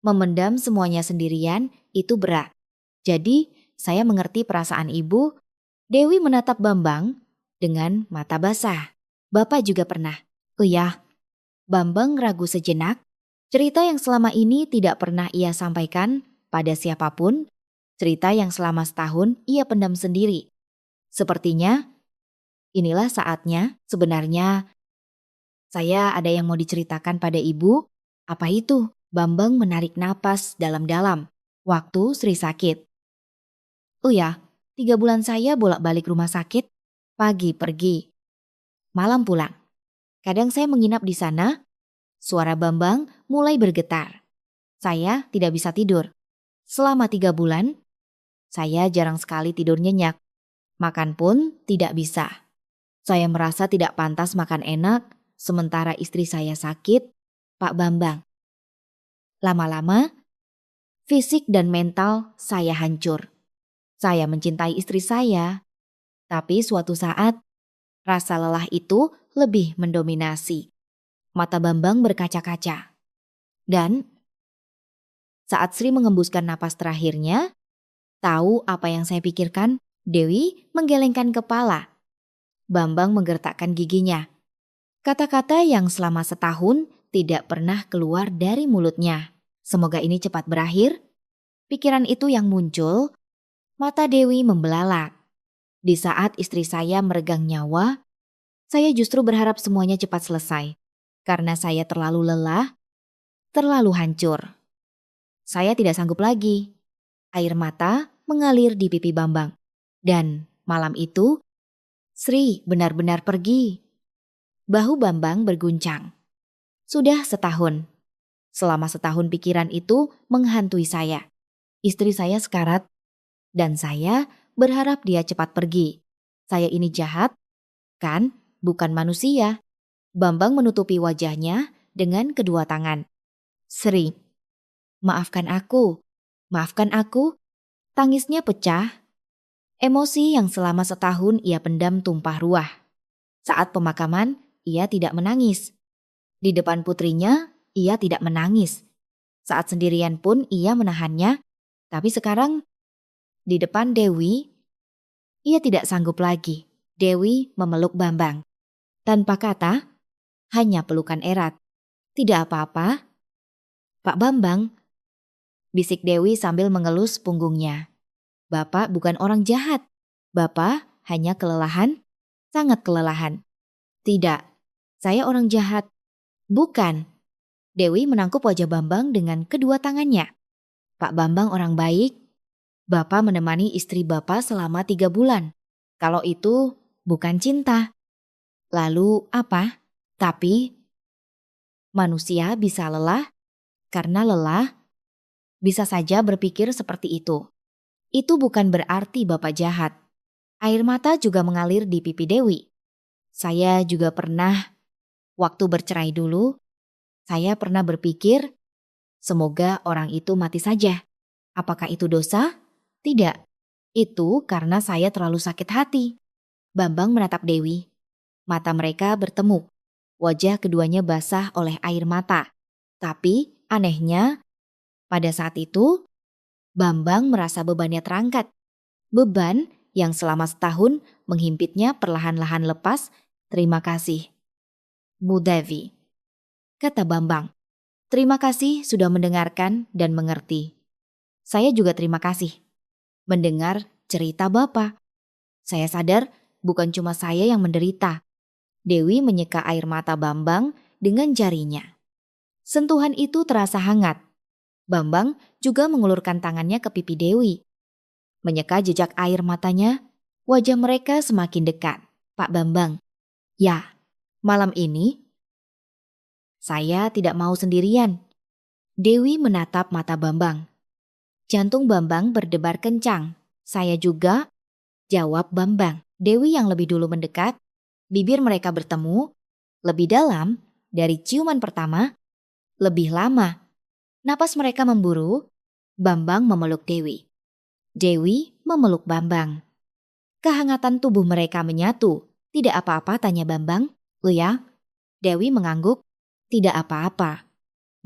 Memendam semuanya sendirian itu berat. Jadi, Saya mengerti perasaan ibu. Dewi menatap Bambang dengan mata basah. Bapak juga pernah. Oh ya, Bambang ragu sejenak. Cerita yang selama ini tidak pernah ia sampaikan pada siapapun. Cerita yang selama setahun ia pendam sendiri. Sepertinya inilah saatnya. Sebenarnya saya ada yang mau diceritakan pada ibu. Apa itu? Bambang menarik napas dalam-dalam. Waktu Sri sakit. Oh ya, 3 bulan saya bolak-balik rumah sakit. Pagi pergi, malam pulang. Kadang saya menginap di sana. Suara Bambang mulai bergetar. Saya tidak bisa tidur. Selama 3 bulan, saya jarang sekali tidur nyenyak. Makan pun tidak bisa. Saya merasa tidak pantas makan enak, sementara istri saya sakit, Pak Bambang. Lama-lama, fisik dan mental saya hancur. Saya mencintai istri saya, tapi suatu saat, rasa lelah itu lebih mendominasi. Mata Bambang berkaca-kaca. Dan saat Sri mengembuskan napas terakhirnya, tahu apa yang saya pikirkan? Dewi menggelengkan kepala. Bambang menggertakkan giginya. Kata-kata yang selama setahun tidak pernah keluar dari mulutnya. Semoga ini cepat berakhir. Pikiran itu yang muncul, mata Dewi membelalak. Di saat istri saya meregang nyawa, saya justru berharap semuanya cepat selesai. Karena saya terlalu lelah, terlalu hancur. Saya tidak sanggup lagi. Air mata mengalir di pipi Bambang. Dan malam itu, Sri benar-benar pergi. Bahu Bambang berguncang. Sudah setahun. Selama setahun pikiran itu menghantui saya. Istri saya sekarat dan saya berharap dia cepat pergi. Saya ini jahat, kan? Bukan manusia. Bambang menutupi wajahnya dengan kedua tangan. Sri, maafkan aku. Maafkan aku. Tangisnya pecah. Emosi yang selama setahun ia pendam tumpah ruah. Saat pemakaman, ia tidak menangis. Di depan putrinya, ia tidak menangis. Saat sendirian pun ia menahannya. Tapi sekarang, di depan Dewi, ia tidak sanggup lagi. Dewi memeluk Bambang. Tanpa kata, hanya pelukan erat. Tidak apa-apa, Pak Bambang, bisik Dewi sambil mengelus punggungnya. Bapak bukan orang jahat. Bapak hanya kelelahan, sangat kelelahan. Tidak, saya orang jahat. Bukan. Dewi menangkup wajah Bambang dengan kedua tangannya. Pak Bambang orang baik. Bapak menemani istri Bapak selama 3 bulan. Kalau itu bukan cinta. Lalu apa? Tapi manusia bisa lelah. Karena lelah, bisa saja berpikir seperti itu. Itu bukan berarti Bapak jahat. Air mata juga mengalir di pipi Dewi. Saya juga pernah, waktu bercerai dulu, saya pernah berpikir, semoga orang itu mati saja. Apakah itu dosa? Tidak. Itu karena saya terlalu sakit hati. Bambang menatap Dewi. Mata mereka bertemu. Wajah keduanya basah oleh air mata. Tapi anehnya, pada saat itu, Bambang merasa bebannya terangkat. Beban yang selama setahun menghimpitnya perlahan-lahan lepas. Terima kasih, Bu Devi, kata Bambang. Terima kasih sudah mendengarkan dan mengerti. Saya juga terima kasih mendengar cerita Bapak. Saya sadar bukan cuma saya yang menderita. Dewi menyeka air mata Bambang dengan jarinya. Sentuhan itu terasa hangat. Bambang juga mengulurkan tangannya ke pipi Dewi. Menyeka jejak air matanya, wajah mereka semakin dekat. Pak Bambang, ya, malam ini saya tidak mau sendirian. Dewi menatap mata Bambang. Jantung Bambang berdebar kencang. Saya juga, jawab Bambang. Dewi yang lebih dulu mendekat, bibir mereka bertemu, lebih dalam dari ciuman pertama, lebih lama. Napas mereka memburu, Bambang memeluk Dewi. Dewi memeluk Bambang. Kehangatan tubuh mereka menyatu. Tidak apa-apa, tanya Bambang. Lu ya? Dewi mengangguk. Tidak apa-apa.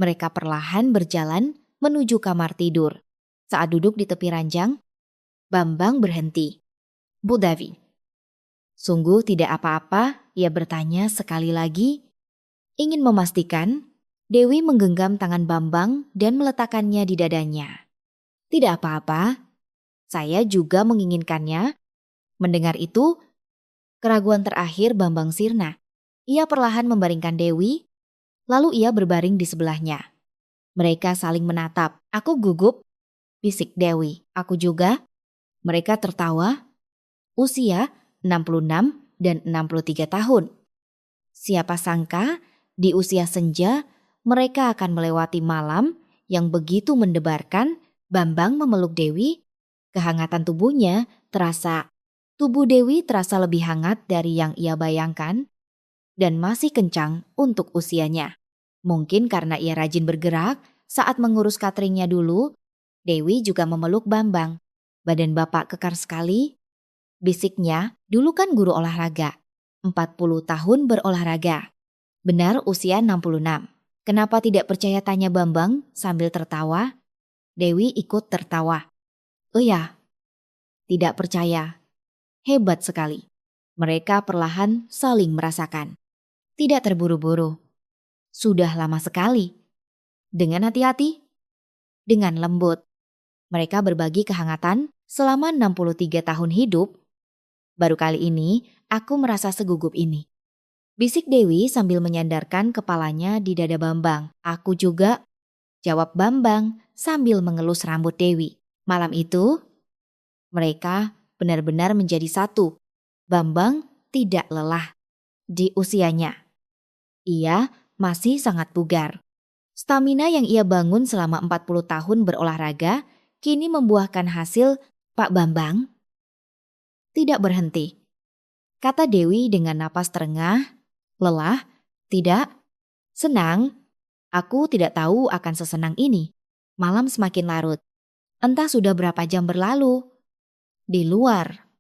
Mereka perlahan berjalan menuju kamar tidur. Saat duduk di tepi ranjang, Bambang berhenti. Bu Devi. Sungguh tidak apa-apa, ia bertanya sekali lagi, ingin memastikan. Dewi menggenggam tangan Bambang dan meletakkannya di dadanya. Tidak apa-apa, saya juga menginginkannya. Mendengar itu, keraguan terakhir Bambang sirna. Ia perlahan membaringkan Dewi, lalu ia berbaring di sebelahnya. Mereka saling menatap. Aku gugup, bisik Dewi. Aku juga. Mereka tertawa. Usia 66 dan 63 tahun. Siapa sangka di usia senja mereka akan melewati malam yang begitu mendebarkan. Bambang memeluk Dewi. Tubuh Dewi terasa lebih hangat dari yang ia bayangkan dan masih kencang untuk usianya. Mungkin karena ia rajin bergerak saat mengurus cateringnya dulu, Dewi juga memeluk Bambang. Badan bapak kekar sekali, bisiknya, dulu kan guru olahraga. 40 tahun berolahraga. Benar usia 66. Kenapa tidak percaya, tanya Bambang sambil tertawa. Dewi ikut tertawa. Oh ya, tidak percaya. Hebat sekali. Mereka perlahan saling merasakan. Tidak terburu-buru. Sudah lama sekali. Dengan hati-hati. Dengan lembut. Mereka berbagi kehangatan selama 63 tahun hidup. Baru kali ini aku merasa segugup ini. Bisik Dewi sambil menyandarkan kepalanya di dada Bambang. Aku juga, jawab Bambang sambil mengelus rambut Dewi. Malam itu, mereka benar-benar menjadi satu. Bambang tidak lelah di usianya. Ia masih sangat bugar. Stamina yang ia bangun selama 40 tahun berolahraga kini membuahkan hasil. Pak Bambang tidak berhenti, kata Dewi dengan napas terengah. Lelah? Tidak. Senang? Aku tidak tahu akan sesenang ini. Malam semakin larut. Entah sudah berapa jam berlalu. Di luar,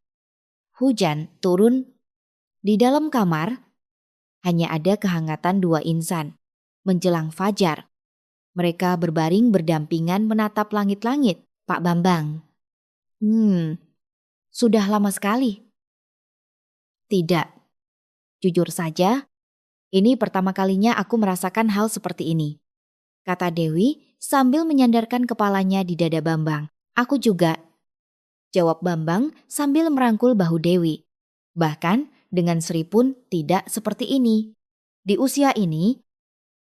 hujan turun. Di dalam kamar, hanya ada kehangatan dua insan. Menjelang fajar, mereka berbaring berdampingan menatap langit-langit. Pak Bambang. Sudah lama sekali. Tidak. Jujur saja, ini pertama kalinya aku merasakan hal seperti ini, kata Dewi sambil menyandarkan kepalanya di dada Bambang. Aku juga, jawab Bambang sambil merangkul bahu Dewi. Bahkan dengan Sri pun tidak seperti ini. Di usia ini,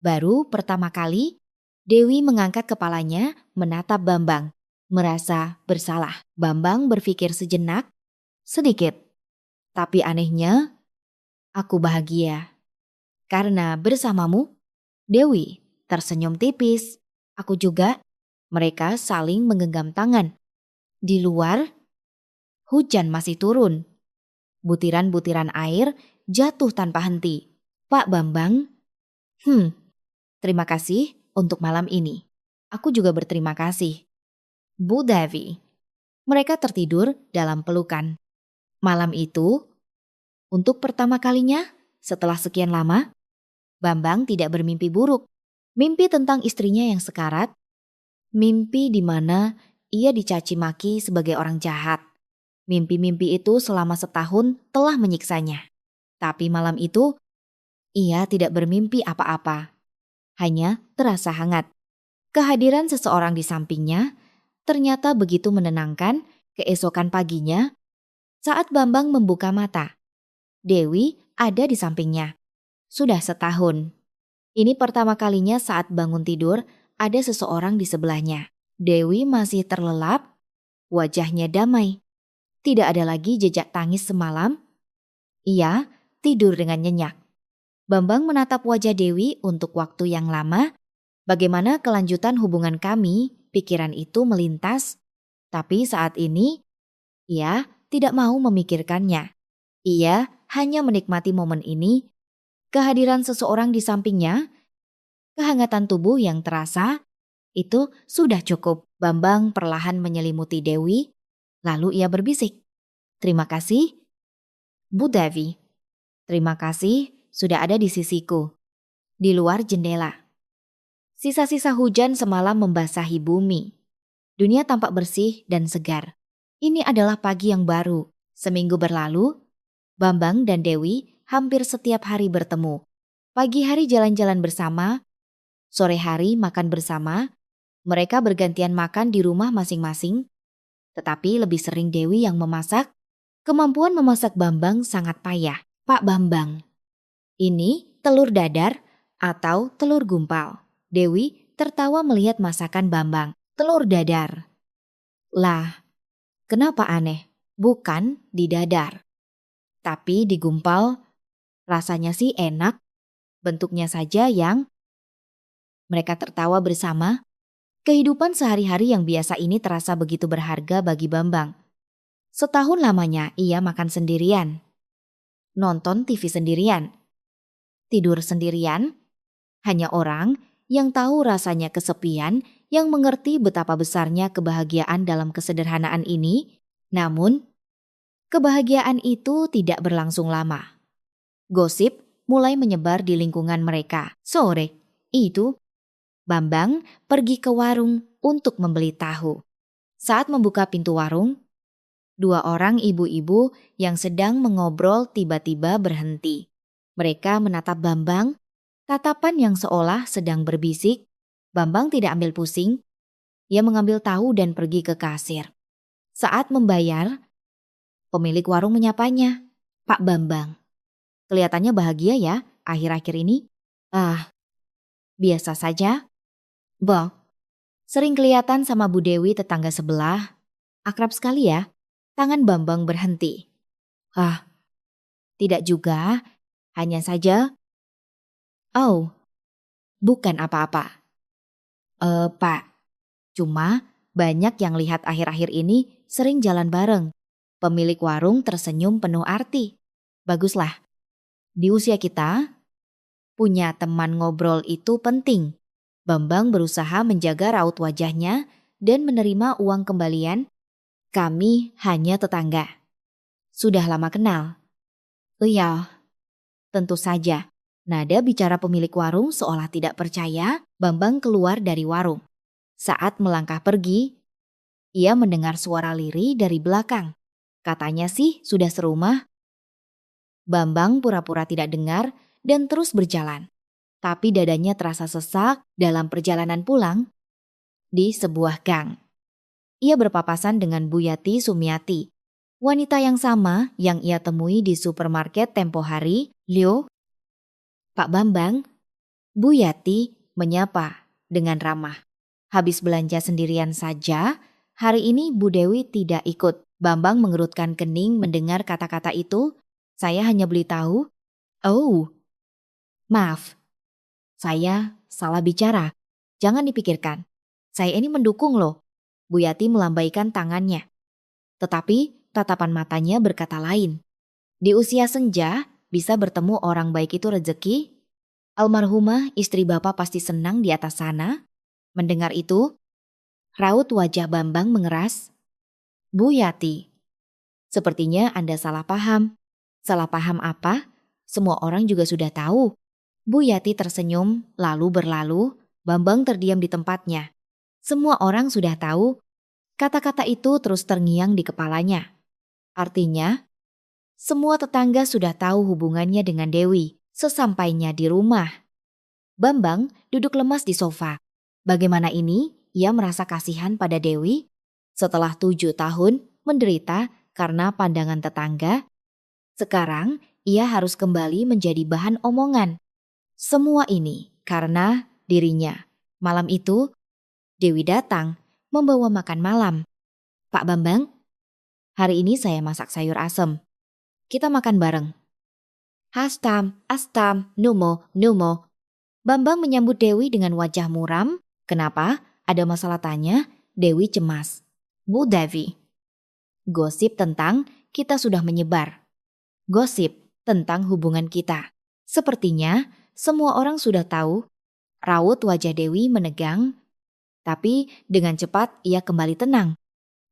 baru pertama kali Dewi mengangkat kepalanya menatap Bambang, merasa bersalah. Bambang berpikir sejenak, sedikit. Tapi anehnya, aku bahagia. Karena bersamamu, Dewi tersenyum tipis. Aku juga. Mereka saling menggenggam tangan. Di luar, hujan masih turun. Butiran-butiran air jatuh tanpa henti. Pak Bambang, terima kasih untuk malam ini. Aku juga berterima kasih. Bu Devi. Mereka tertidur dalam pelukan. Malam itu, untuk pertama kalinya setelah sekian lama, Bambang tidak bermimpi buruk. Mimpi tentang istrinya yang sekarat. Mimpi di mana ia dicaci maki sebagai orang jahat. Mimpi-mimpi itu selama setahun telah menyiksanya. Tapi malam itu, ia tidak bermimpi apa-apa. Hanya terasa hangat. Kehadiran seseorang di sampingnya ternyata begitu menenangkan. Keesokan paginya, saat Bambang membuka mata, Dewi ada di sampingnya. Sudah setahun. Ini pertama kalinya saat bangun tidur ada seseorang di sebelahnya. Dewi masih terlelap, wajahnya damai. Tidak ada lagi jejak tangis semalam. Ia tidur dengan nyenyak. Bambang menatap wajah Dewi untuk waktu yang lama. Bagaimana kelanjutan hubungan kami, pikiran itu melintas. Tapi saat ini, ia tidak mau memikirkannya. Ia hanya menikmati momen ini. Kehadiran seseorang di sampingnya, kehangatan tubuh yang terasa, itu sudah cukup. Bambang perlahan menyelimuti Dewi, lalu ia berbisik. Terima kasih, Bu Devi. Terima kasih sudah ada di sisiku. Di luar jendela, sisa-sisa hujan semalam membasahi bumi. Dunia tampak bersih dan segar. Ini adalah pagi yang baru. Seminggu berlalu, Bambang dan Dewi hampir setiap hari bertemu. Pagi hari jalan-jalan bersama, sore hari makan bersama. Mereka bergantian makan di rumah masing-masing, tetapi lebih sering Dewi yang memasak. Kemampuan memasak Bambang sangat payah. Pak Bambang, ini telur dadar atau telur gumpal. Dewi tertawa melihat masakan Bambang. Telur dadar. Lah, kenapa aneh? Bukan di dadar, tapi di gumpal. Rasanya sih enak, bentuknya saja yang... Mereka tertawa bersama. Kehidupan sehari-hari yang biasa ini terasa begitu berharga bagi Bambang. Setahun lamanya ia makan sendirian, nonton TV sendirian, tidur sendirian. Hanya orang yang tahu rasanya kesepian yang mengerti betapa besarnya kebahagiaan dalam kesederhanaan ini. Namun, kebahagiaan itu tidak berlangsung lama. Gosip mulai menyebar di lingkungan mereka. Sore itu, Bambang pergi ke warung untuk membeli tahu. Saat membuka pintu warung, dua orang ibu-ibu yang sedang mengobrol tiba-tiba berhenti. Mereka menatap Bambang, tatapan yang seolah sedang berbisik. Bambang tidak ambil pusing. Ia mengambil tahu dan pergi ke kasir. Saat membayar, pemilik warung menyapanya. Pak Bambang, kelihatannya bahagia ya akhir-akhir ini. Ah, biasa saja. Bang, sering kelihatan sama Bu Dewi tetangga sebelah. Akrab sekali ya. Tangan Bambang berhenti. Ah, tidak juga. Hanya saja. Oh, bukan apa-apa. Pak, cuma banyak yang lihat akhir-akhir ini sering jalan bareng. Pemilik warung tersenyum penuh arti. Baguslah. Di usia kita, punya teman ngobrol itu penting. Bambang berusaha menjaga raut wajahnya dan menerima uang kembalian. Kami hanya tetangga. Sudah lama kenal. Iya, tentu saja. Nada bicara pemilik warung seolah tidak percaya. Bambang keluar dari warung. Saat melangkah pergi, ia mendengar suara lirih dari belakang. Katanya sih sudah serumah. Bambang pura-pura tidak dengar dan terus berjalan. Tapi dadanya terasa sesak dalam perjalanan pulang. Di sebuah gang, ia berpapasan dengan Bu Yati Sumiati, wanita yang sama yang ia temui di supermarket tempo hari. Lio, Pak Bambang, Bu Yati menyapa dengan ramah. Habis belanja sendirian saja, hari ini Bu Dewi tidak ikut. Bambang mengerutkan kening mendengar kata-kata itu. Saya hanya beli tahu. Oh, maaf. Saya salah bicara. Jangan dipikirkan. Saya ini mendukung loh. Bu Yati melambaikan tangannya. Tetapi tatapan matanya berkata lain. Di usia senja, bisa bertemu orang baik itu rezeki. Almarhumah istri Bapak pasti senang di atas sana. Mendengar itu, raut wajah Bambang mengeras. Bu Yati, sepertinya Anda salah paham. Salah paham apa? Semua orang juga sudah tahu. Bu Yati tersenyum, lalu berlalu. Bambang terdiam di tempatnya. Semua orang sudah tahu. Kata-kata itu terus terngiang di kepalanya. Artinya, semua tetangga sudah tahu hubungannya dengan Dewi. Sesampainya di rumah, Bambang duduk lemas di sofa. Bagaimana ini? Ia merasa kasihan pada Dewi. Setelah 7 tahun menderita karena pandangan tetangga, sekarang ia harus kembali menjadi bahan omongan. Semua ini karena dirinya. Malam itu, Dewi datang membawa makan malam. Pak Bambang, hari ini saya masak sayur asem. Kita makan bareng. Astam, numo. Bambang menyambut Dewi dengan wajah muram. Kenapa? Ada masalah tanya? Dewi cemas. Bu Devi, gosip tentang kita sudah menyebar. Gosip tentang hubungan kita. Sepertinya semua orang sudah tahu. Raut wajah Dewi menegang, tapi dengan cepat ia kembali tenang.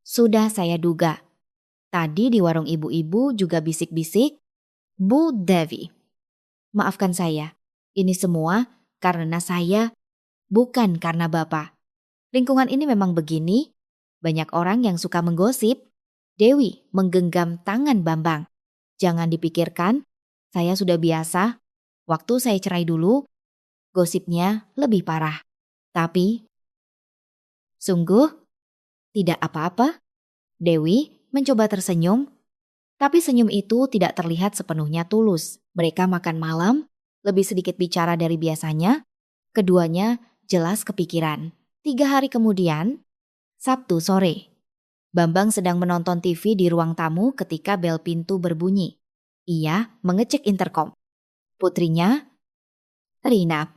Sudah saya duga. Tadi di warung ibu-ibu juga bisik-bisik. Bu Devi, maafkan saya. Ini semua karena saya, bukan karena Bapak. Lingkungan ini memang begini. Banyak orang yang suka menggosip. Dewi menggenggam tangan Bambang. Jangan dipikirkan, saya sudah biasa. Waktu saya cerai dulu, gosipnya lebih parah. Tapi, sungguh tidak apa-apa. Dewi mencoba tersenyum, tapi senyum itu tidak terlihat sepenuhnya tulus. Mereka makan malam, lebih sedikit bicara dari biasanya. Keduanya jelas kepikiran. 3 hari kemudian, Sabtu sore, Bambang sedang menonton TV di ruang tamu ketika bel pintu berbunyi. Ia mengecek interkom. Putrinya, Rina,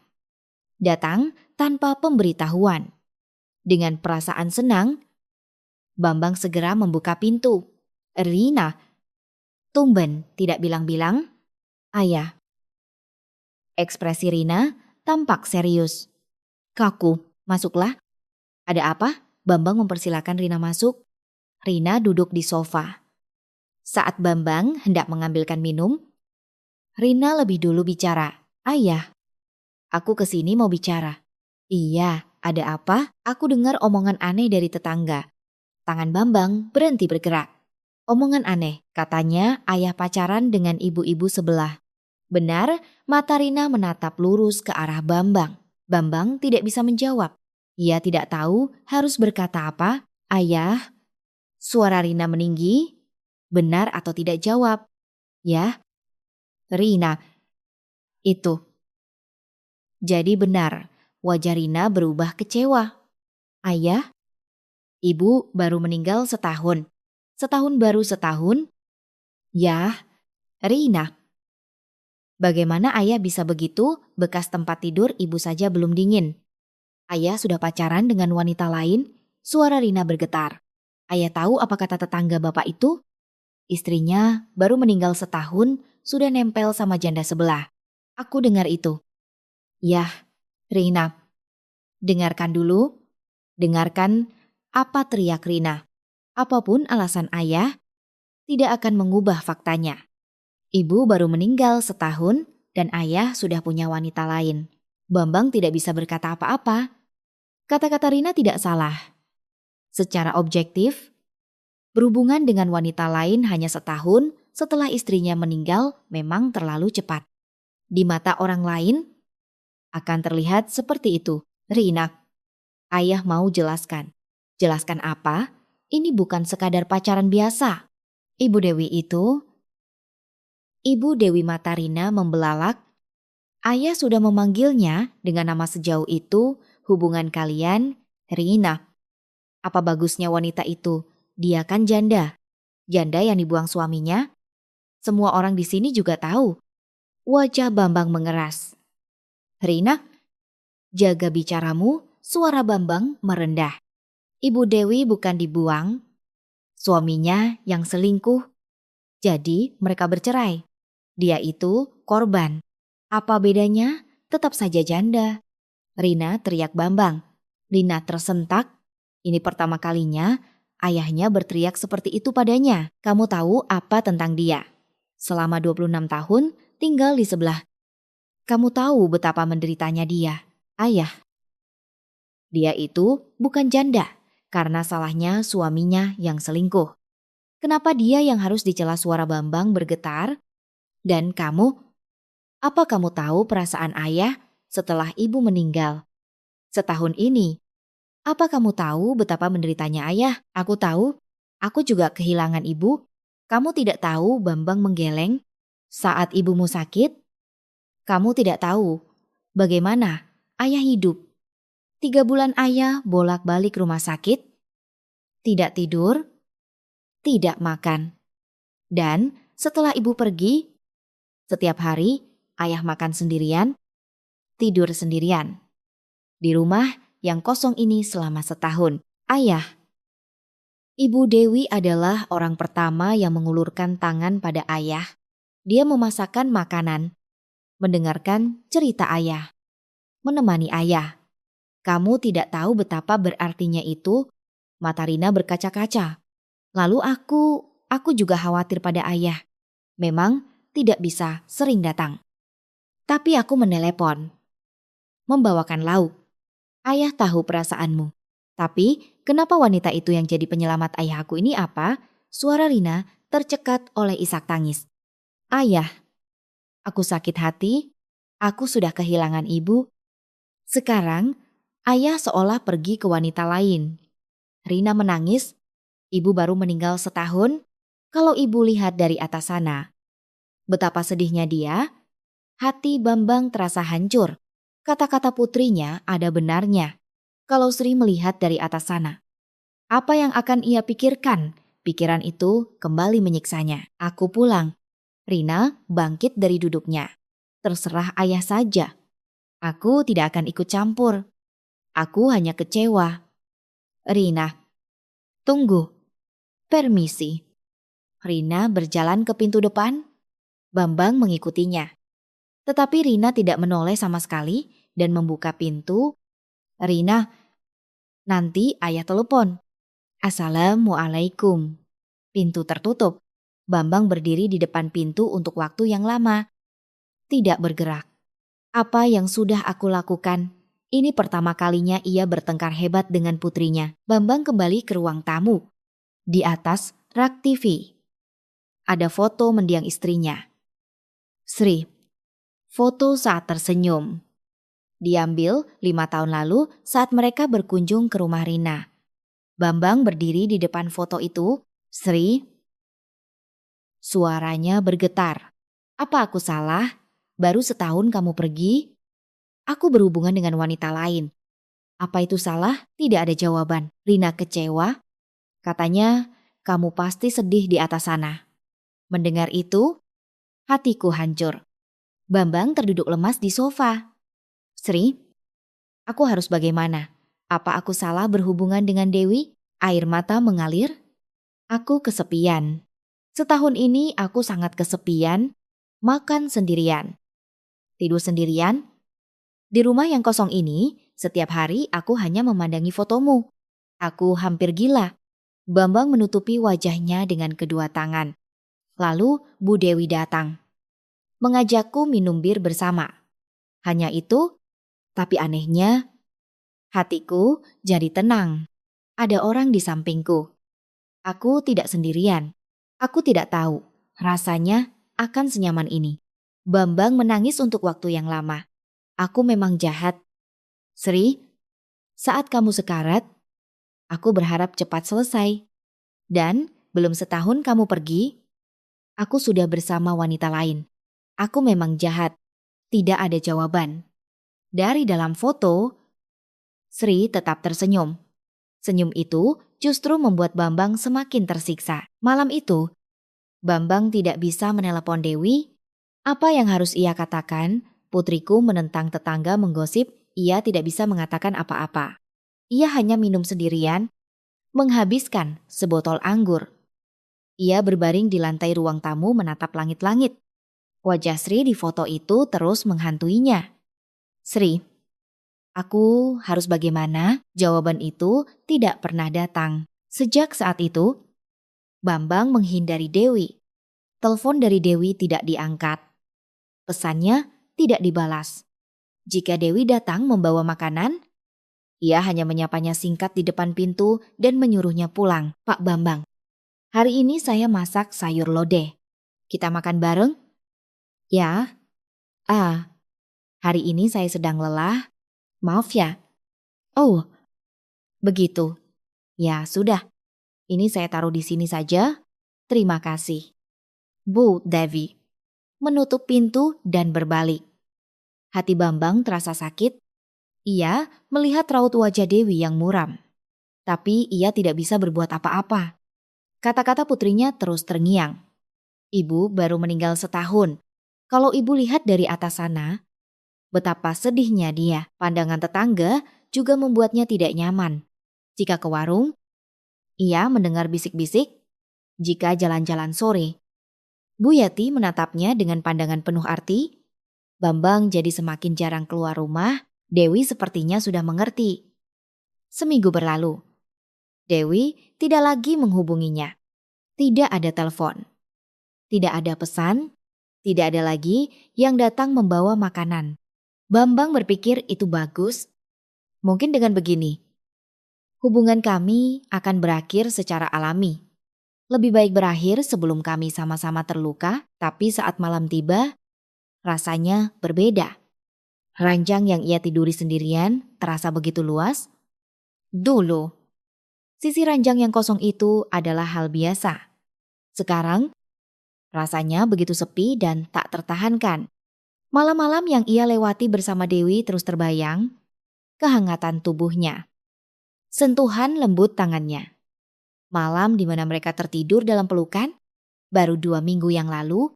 datang tanpa pemberitahuan. Dengan perasaan senang, Bambang segera membuka pintu. Rina, tumben tidak bilang-bilang. Ayah. Ekspresi Rina tampak serius. Kaku, masuklah. Ada apa? Bambang mempersilakan Rina masuk. Rina duduk di sofa. Saat Bambang hendak mengambilkan minum, Rina lebih dulu bicara. Ayah, aku kesini mau bicara. Iya, ada apa? Aku dengar omongan aneh dari tetangga. Tangan Bambang berhenti bergerak. Omongan aneh, katanya ayah pacaran dengan ibu-ibu sebelah. Benar, mata Rina menatap lurus ke arah Bambang. Bambang tidak bisa menjawab. Ia tidak tahu harus berkata apa. Ayah, suara Rina meninggi. Benar atau tidak jawab? Ya, Rina, itu. Jadi benar, wajah Rina berubah kecewa. Ayah, ibu baru meninggal setahun. Setahun baru setahun? Ya, Rina. Bagaimana ayah bisa begitu? Bekas tempat tidur ibu saja belum dingin. Ayah sudah pacaran dengan wanita lain? Suara Rina bergetar. Ayah tahu apa kata tetangga bapak itu? Istrinya baru meninggal setahun, sudah nempel sama janda sebelah. Aku dengar itu. Yah, Rina. Dengarkan dulu. Dengarkan apa teriak Rina. Apapun alasan ayah, tidak akan mengubah faktanya. Ibu baru meninggal setahun dan ayah sudah punya wanita lain. Bambang tidak bisa berkata apa-apa. Kata-kata Rina tidak salah. Secara objektif, berhubungan dengan wanita lain hanya setahun setelah istrinya meninggal memang terlalu cepat. Di mata orang lain, akan terlihat seperti itu. Rina, ayah mau jelaskan. Jelaskan apa? Ini bukan sekadar pacaran biasa. Ibu Dewi mata Rina membelalak. Ayah sudah memanggilnya dengan nama sejauh itu, hubungan kalian, Rina. Apa bagusnya wanita itu? Dia kan janda. Janda yang dibuang suaminya. Semua orang di sini juga tahu. Wajah Bambang mengeras. Rina, jaga bicaramu, suara Bambang merendah. Ibu Dewi bukan dibuang, suaminya yang selingkuh. Jadi mereka bercerai. Dia itu korban. Apa bedanya? Tetap saja janda. Rina teriak Bambang. Rina tersentak. Ini pertama kalinya ayahnya berteriak seperti itu padanya. Kamu tahu apa tentang dia? Selama 26 tahun tinggal di sebelah. Kamu tahu betapa menderitanya dia. Ayah. Dia itu bukan janda karena salahnya suaminya yang selingkuh. Kenapa dia yang harus dicela? Suara Bambang bergetar? Dan kamu? Apa kamu tahu perasaan ayah setelah ibu meninggal? Setahun ini. Apa kamu tahu betapa menderitanya ayah? Aku tahu. Aku juga kehilangan ibu. Kamu tidak tahu? Bambang menggeleng. Saat ibumu sakit, kamu tidak tahu bagaimana ayah hidup. 3 bulan ayah bolak-balik rumah sakit. Tidak tidur, tidak makan. Dan setelah ibu pergi, setiap hari ayah makan sendirian, tidur sendirian. Di rumah yang kosong ini selama setahun. Ayah. Ibu Dewi adalah orang pertama yang mengulurkan tangan pada ayah. Dia memasakkan makanan, mendengarkan cerita ayah, menemani ayah. Kamu tidak tahu betapa berartinya itu. Mata Rina berkaca-kaca. Lalu aku juga khawatir pada ayah. Memang tidak bisa sering datang. Tapi aku menelepon, membawakan lauk. Ayah tahu perasaanmu. Tapi kenapa wanita itu yang jadi penyelamat ayahku ini apa? suara Rina tercekat oleh isak tangis. Ayah, aku sakit hati, aku sudah kehilangan ibu. Sekarang, ayah seolah pergi ke wanita lain. Rina menangis, ibu baru meninggal setahun. Kalau ibu lihat dari atas sana, betapa sedihnya dia, hati Bambang terasa hancur. Kata-kata putrinya ada benarnya. Kalau Sri melihat dari atas sana, apa yang akan ia pikirkan? Pikiran itu kembali menyiksanya. Aku pulang. Rina bangkit dari duduknya. Terserah ayah saja. Aku tidak akan ikut campur. Aku hanya kecewa. Rina, tunggu. Permisi. Rina berjalan ke pintu depan. Bambang mengikutinya. Tetapi Rina tidak menoleh sama sekali dan membuka pintu. Rina, nanti ayah telepon. Assalamualaikum. Pintu tertutup. Bambang berdiri di depan pintu untuk waktu yang lama. Tidak bergerak. Apa yang sudah aku lakukan? Ini pertama kalinya ia bertengkar hebat dengan putrinya. Bambang kembali ke ruang tamu. Di atas rak TV. Ada foto mendiang istrinya. Sri. Foto saat tersenyum. Diambil 5 tahun lalu saat mereka berkunjung ke rumah Rina. Bambang berdiri di depan foto itu. Sri. Suaranya bergetar. Apa aku salah? Baru setahun kamu pergi? Aku berhubungan dengan wanita lain. Apa itu salah? Tidak ada jawaban. Rina kecewa. Katanya, kamu pasti sedih di atas sana. Mendengar itu, hatiku hancur. Bambang terduduk lemas di sofa. Sri, aku harus bagaimana? Apa aku salah berhubungan dengan Dewi? Air mata mengalir. Aku kesepian. Setahun ini aku sangat kesepian, makan sendirian, tidur sendirian. Di rumah yang kosong ini, setiap hari aku hanya memandangi fotomu. Aku hampir gila. Bambang menutupi wajahnya dengan kedua tangan. Lalu Bu Dewi datang. Mengajakku minum bir bersama. Hanya itu, tapi anehnya, hatiku jadi tenang. Ada orang di sampingku. Aku tidak sendirian. Aku tidak tahu rasanya akan senyaman ini. Bambang menangis untuk waktu yang lama. Aku memang jahat. Sri, saat kamu sekarat, aku berharap cepat selesai. Dan belum setahun kamu pergi, aku sudah bersama wanita lain. Aku memang jahat. Tidak ada jawaban. Dari dalam foto, Sri tetap tersenyum. Senyum itu justru membuat Bambang semakin tersiksa. Malam itu, Bambang tidak bisa menelepon Dewi. Apa yang harus ia katakan? Putriku menentang tetangga menggosip ia tidak bisa mengatakan apa-apa. Ia hanya minum sendirian, menghabiskan sebotol anggur. Ia berbaring di lantai ruang tamu menatap langit-langit. Wajah Sri di foto itu terus menghantuinya. Sri, aku harus bagaimana? Jawaban itu tidak pernah datang. Sejak saat itu, Bambang menghindari Dewi. Telepon dari Dewi tidak diangkat. Pesannya tidak dibalas. Jika Dewi datang membawa makanan, ia hanya menyapanya singkat di depan pintu dan menyuruhnya pulang. Pak Bambang, hari ini saya masak sayur lodeh. Kita makan bareng? Ya. Hari ini saya sedang lelah. Maaf ya. Oh, begitu. Ya sudah, ini saya taruh di sini saja. Terima kasih. Bu Devi menutup pintu dan berbalik. Hati Bambang terasa sakit. Ia melihat raut wajah Dewi yang muram. Tapi ia tidak bisa berbuat apa-apa. Kata-kata putrinya terus terngiang. Ibu baru meninggal setahun. Kalau ibu lihat dari atas sana, betapa sedihnya dia. Pandangan tetangga juga membuatnya tidak nyaman. Jika ke warung, ia mendengar bisik-bisik. Jika jalan-jalan sore, Bu Yati menatapnya dengan pandangan penuh arti. Bambang jadi semakin jarang keluar rumah. Dewi sepertinya sudah mengerti. Seminggu berlalu. Dewi tidak lagi menghubunginya. Tidak ada telepon. Tidak ada pesan. Tidak ada lagi yang datang membawa makanan. Bambang berpikir itu bagus. Mungkin dengan begini, hubungan kami akan berakhir secara alami. Lebih baik berakhir sebelum kami sama-sama terluka, tapi saat malam tiba, rasanya berbeda. Ranjang yang ia tiduri sendirian terasa begitu luas. Dulu, sisi ranjang yang kosong itu adalah hal biasa. Sekarang, rasanya begitu sepi dan tak tertahankan. Malam-malam yang ia lewati bersama Dewi terus terbayang, kehangatan tubuhnya, sentuhan lembut tangannya. Malam di mana mereka tertidur dalam pelukan, baru 2 minggu yang lalu,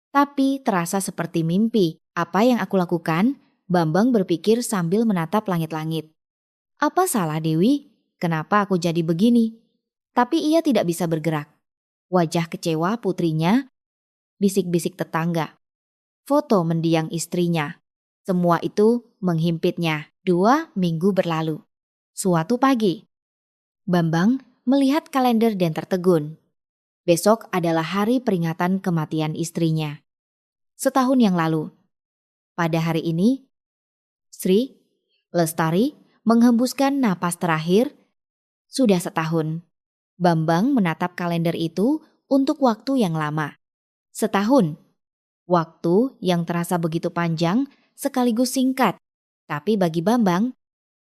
tapi terasa seperti mimpi. Apa yang aku lakukan? Bambang berpikir sambil menatap langit-langit. Apa salah Dewi? Kenapa aku jadi begini? Tapi ia tidak bisa bergerak. Wajah kecewa putrinya, bisik-bisik tetangga. Foto mendiang istrinya. Semua itu menghimpitnya. 2 minggu berlalu. Suatu pagi, Bambang melihat kalender dan tertegun. Besok adalah hari peringatan kematian istrinya. Setahun yang lalu. Pada hari ini, Sri Lestari menghembuskan napas terakhir. Sudah setahun. Bambang menatap kalender itu untuk waktu yang lama. Setahun. Waktu yang terasa begitu panjang sekaligus singkat. Tapi bagi Bambang,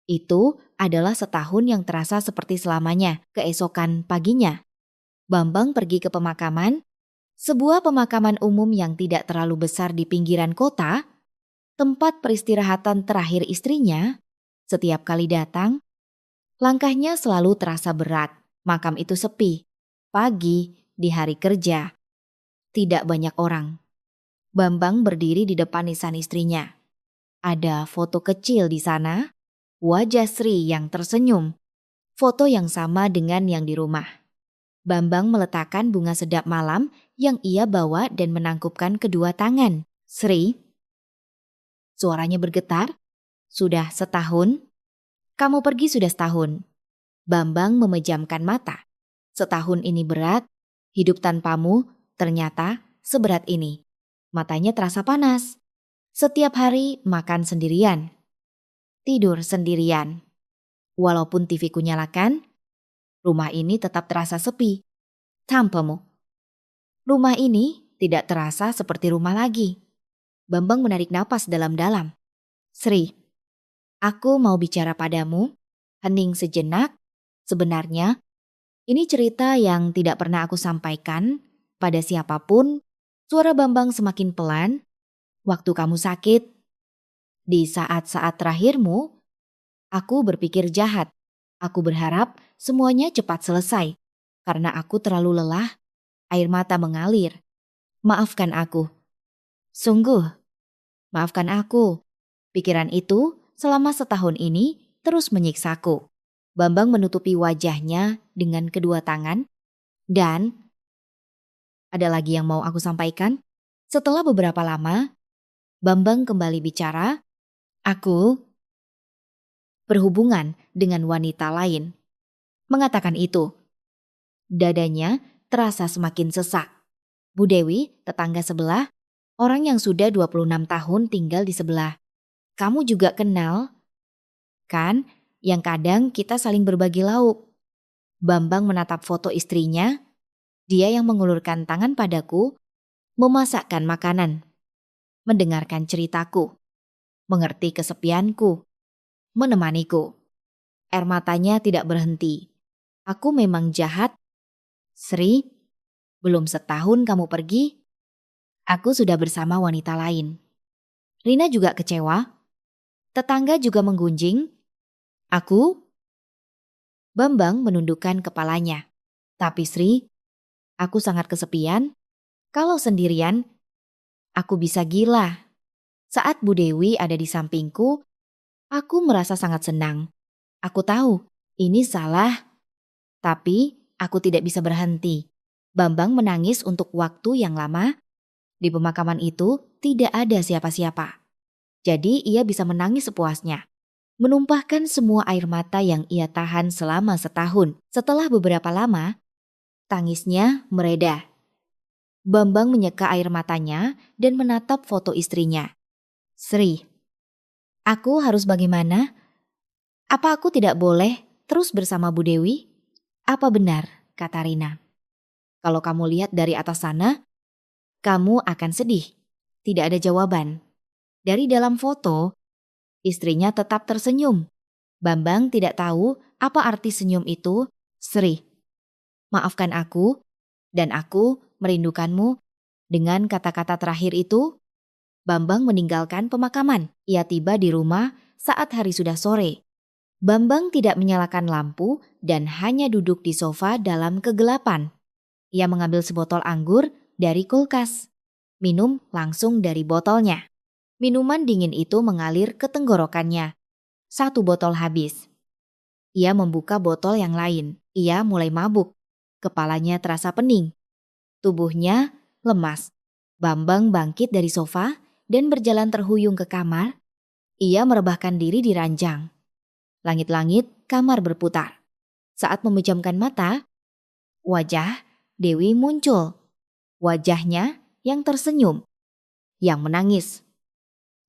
itu adalah setahun yang terasa seperti selamanya. Keesokan paginya, Bambang pergi ke pemakaman, sebuah pemakaman umum yang tidak terlalu besar di pinggiran kota, tempat peristirahatan terakhir istrinya. Setiap kali datang, langkahnya selalu terasa berat. Makam itu sepi. Pagi, di hari kerja, tidak banyak orang. Bambang berdiri di depan nisan istrinya. Ada foto kecil di sana, wajah Sri yang tersenyum. Foto yang sama dengan yang di rumah. Bambang meletakkan bunga sedap malam yang ia bawa dan menangkupkan kedua tangan. Sri, suaranya bergetar. Sudah setahun? Kamu pergi sudah setahun. Bambang memejamkan mata. Setahun ini berat, hidup tanpamu ternyata seberat ini. Matanya terasa panas. Setiap hari makan sendirian. Tidur sendirian. Walaupun TV ku nyalakan, rumah ini tetap terasa sepi. Tanpamu. Rumah ini tidak terasa seperti rumah lagi. Bambang menarik napas dalam-dalam. Sri, aku mau bicara padamu. Hening sejenak. Sebenarnya, ini cerita yang tidak pernah aku sampaikan pada siapapun. Suara Bambang semakin pelan. Waktu kamu sakit, di saat-saat terakhirmu, aku berpikir jahat. Aku berharap semuanya cepat selesai. Karena aku terlalu lelah, air mata mengalir. Maafkan aku. Sungguh, maafkan aku. Pikiran itu selama setahun ini terus menyiksaku. Bambang menutupi wajahnya dengan kedua tangan. Dan ada lagi yang mau aku sampaikan. Setelah beberapa lama, Bambang kembali bicara. Aku berhubungan dengan wanita lain. Mengatakan itu, dadanya terasa semakin sesak. Bu Dewi, tetangga sebelah, orang yang sudah 26 tahun tinggal di sebelah. Kamu juga kenal, kan? Yang kadang kita saling berbagi lauk. Bambang menatap foto istrinya. Dia yang mengulurkan tangan padaku, memasakkan makanan, mendengarkan ceritaku, mengerti kesepianku, menemaniku. Air matanya tidak berhenti. Aku memang jahat. Sri, belum setahun kamu pergi, aku sudah bersama wanita lain. Rina juga kecewa. Tetangga juga menggunjing. Aku? Bambang menundukkan kepalanya. Tapi Sri, aku sangat kesepian. Kalau sendirian, aku bisa gila. Saat Bu Dewi ada di sampingku, aku merasa sangat senang. Aku tahu, ini salah. Tapi aku tidak bisa berhenti. Bambang menangis untuk waktu yang lama. Di pemakaman itu tidak ada siapa-siapa. Jadi ia bisa menangis sepuasnya. Menumpahkan semua air mata yang ia tahan selama setahun. Setelah beberapa lama, tangisnya mereda. Bambang menyeka air matanya dan menatap foto istrinya. Sri, aku harus bagaimana? Apa aku tidak boleh terus bersama Bu Dewi? Apa benar, kata Rina? Kalau kamu lihat dari atas sana, kamu akan sedih. Tidak ada jawaban. Dari dalam foto, istrinya tetap tersenyum. Bambang tidak tahu apa arti senyum itu. Sri, maafkan aku, dan aku merindukanmu. Dengan kata-kata terakhir itu, Bambang meninggalkan pemakaman. Ia tiba di rumah saat hari sudah sore. Bambang tidak menyalakan lampu dan hanya duduk di sofa dalam kegelapan. Ia mengambil sebotol anggur dari kulkas. Minum langsung dari botolnya. Minuman dingin itu mengalir ke tenggorokannya. 1 botol habis. Ia membuka botol yang lain. Ia mulai mabuk. Kepalanya terasa pening. Tubuhnya lemas. Bambang bangkit dari sofa dan berjalan terhuyung ke kamar. Ia merebahkan diri di ranjang. Langit-langit kamar berputar. Saat memejamkan mata, wajah Dewi muncul. Wajahnya yang tersenyum, yang menangis.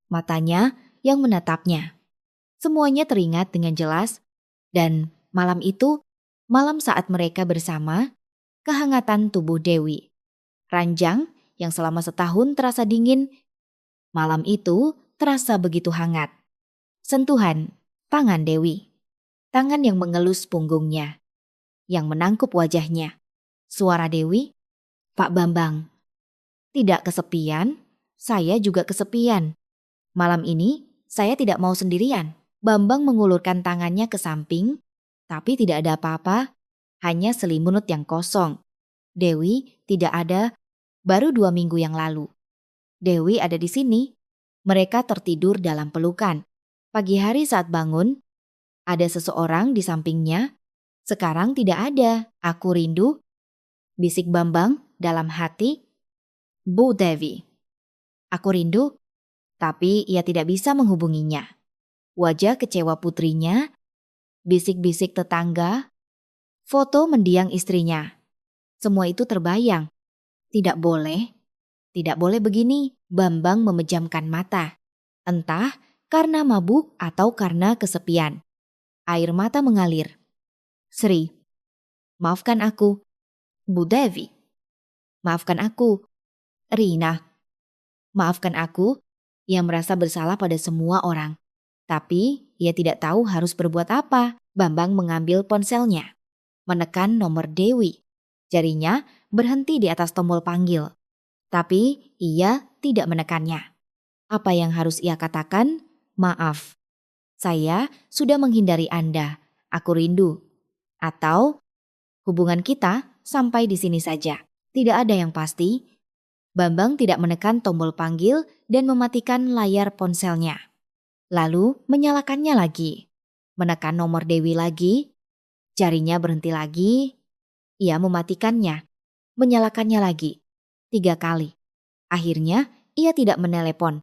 Matanya yang menatapnya. Semuanya teringat dengan jelas, dan malam itu, malam saat mereka bersama, kehangatan tubuh Dewi. Ranjang yang selama setahun terasa dingin, malam itu terasa begitu hangat. Sentuhan tangan Dewi, tangan yang mengelus punggungnya, yang menangkup wajahnya. Suara Dewi, "Pak Bambang, tidak kesepian, saya juga kesepian. Malam ini saya tidak mau sendirian." Bambang mengulurkan tangannya ke samping, tapi tidak ada apa-apa, hanya selimut yang kosong. Dewi tidak ada, baru 2 minggu yang lalu. Dewi ada di sini. Mereka tertidur dalam pelukan. Pagi hari saat bangun, ada seseorang di sampingnya. Sekarang tidak ada. Aku rindu, bisik Bambang dalam hati. Bu Devi. Aku rindu, tapi ia tidak bisa menghubunginya. Wajah kecewa putrinya, bisik-bisik tetangga, foto mendiang istrinya. Semua itu terbayang. Tidak boleh begini. Bambang memejamkan mata. Entah karena mabuk atau karena kesepian. Air mata mengalir. Sri, maafkan aku. Bu Devi, maafkan aku. Rina, maafkan aku yang merasa bersalah pada semua orang. Tapi ia tidak tahu harus berbuat apa. Bambang mengambil ponselnya, menekan nomor Dewi. Jarinya berhenti di atas tombol panggil. Tapi ia tidak menekannya. Apa yang harus ia katakan? Maaf, saya sudah menghindari Anda. Aku rindu. Atau hubungan kita sampai di sini saja. Tidak ada yang pasti. Bambang tidak menekan tombol panggil dan mematikan layar ponselnya. Lalu menyalakannya lagi. Menekan nomor Dewi lagi. Jarinya berhenti lagi. Ia mematikannya. Menyalakannya lagi. 3 kali. Akhirnya ia tidak menelepon.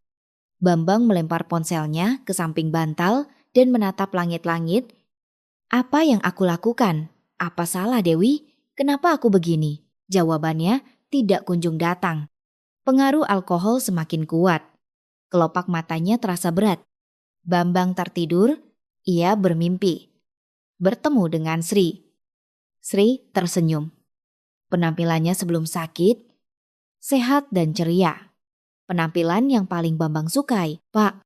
Bambang melempar ponselnya ke samping bantal dan menatap langit-langit. Apa yang aku lakukan? Apa salah Dewi? Kenapa aku begini? Jawabannya tidak kunjung datang. Pengaruh alkohol semakin kuat. Kelopak matanya terasa berat. Bambang tertidur, ia bermimpi. Bertemu dengan Sri. Sri tersenyum. Penampilannya sebelum sakit, sehat dan ceria. Penampilan yang paling Bambang sukai. Pak,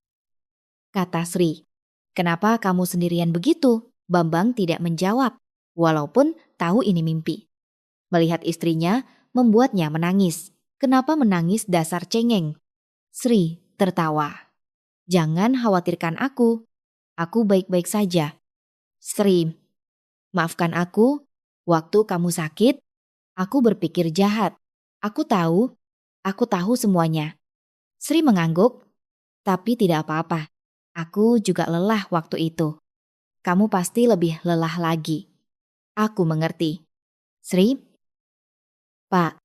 kata Sri. Kenapa kamu sendirian begitu? Bambang tidak menjawab, walaupun tahu ini mimpi. Melihat istrinya membuatnya menangis. Kenapa menangis dasar cengeng? Sri tertawa. Jangan khawatirkan aku. Aku baik-baik saja. Sri, maafkan aku. Waktu kamu sakit, aku berpikir jahat. Aku tahu semuanya. Sri mengangguk, tapi tidak apa-apa. Aku juga lelah waktu itu. Kamu pasti lebih lelah lagi. Aku mengerti. Sri, Pak,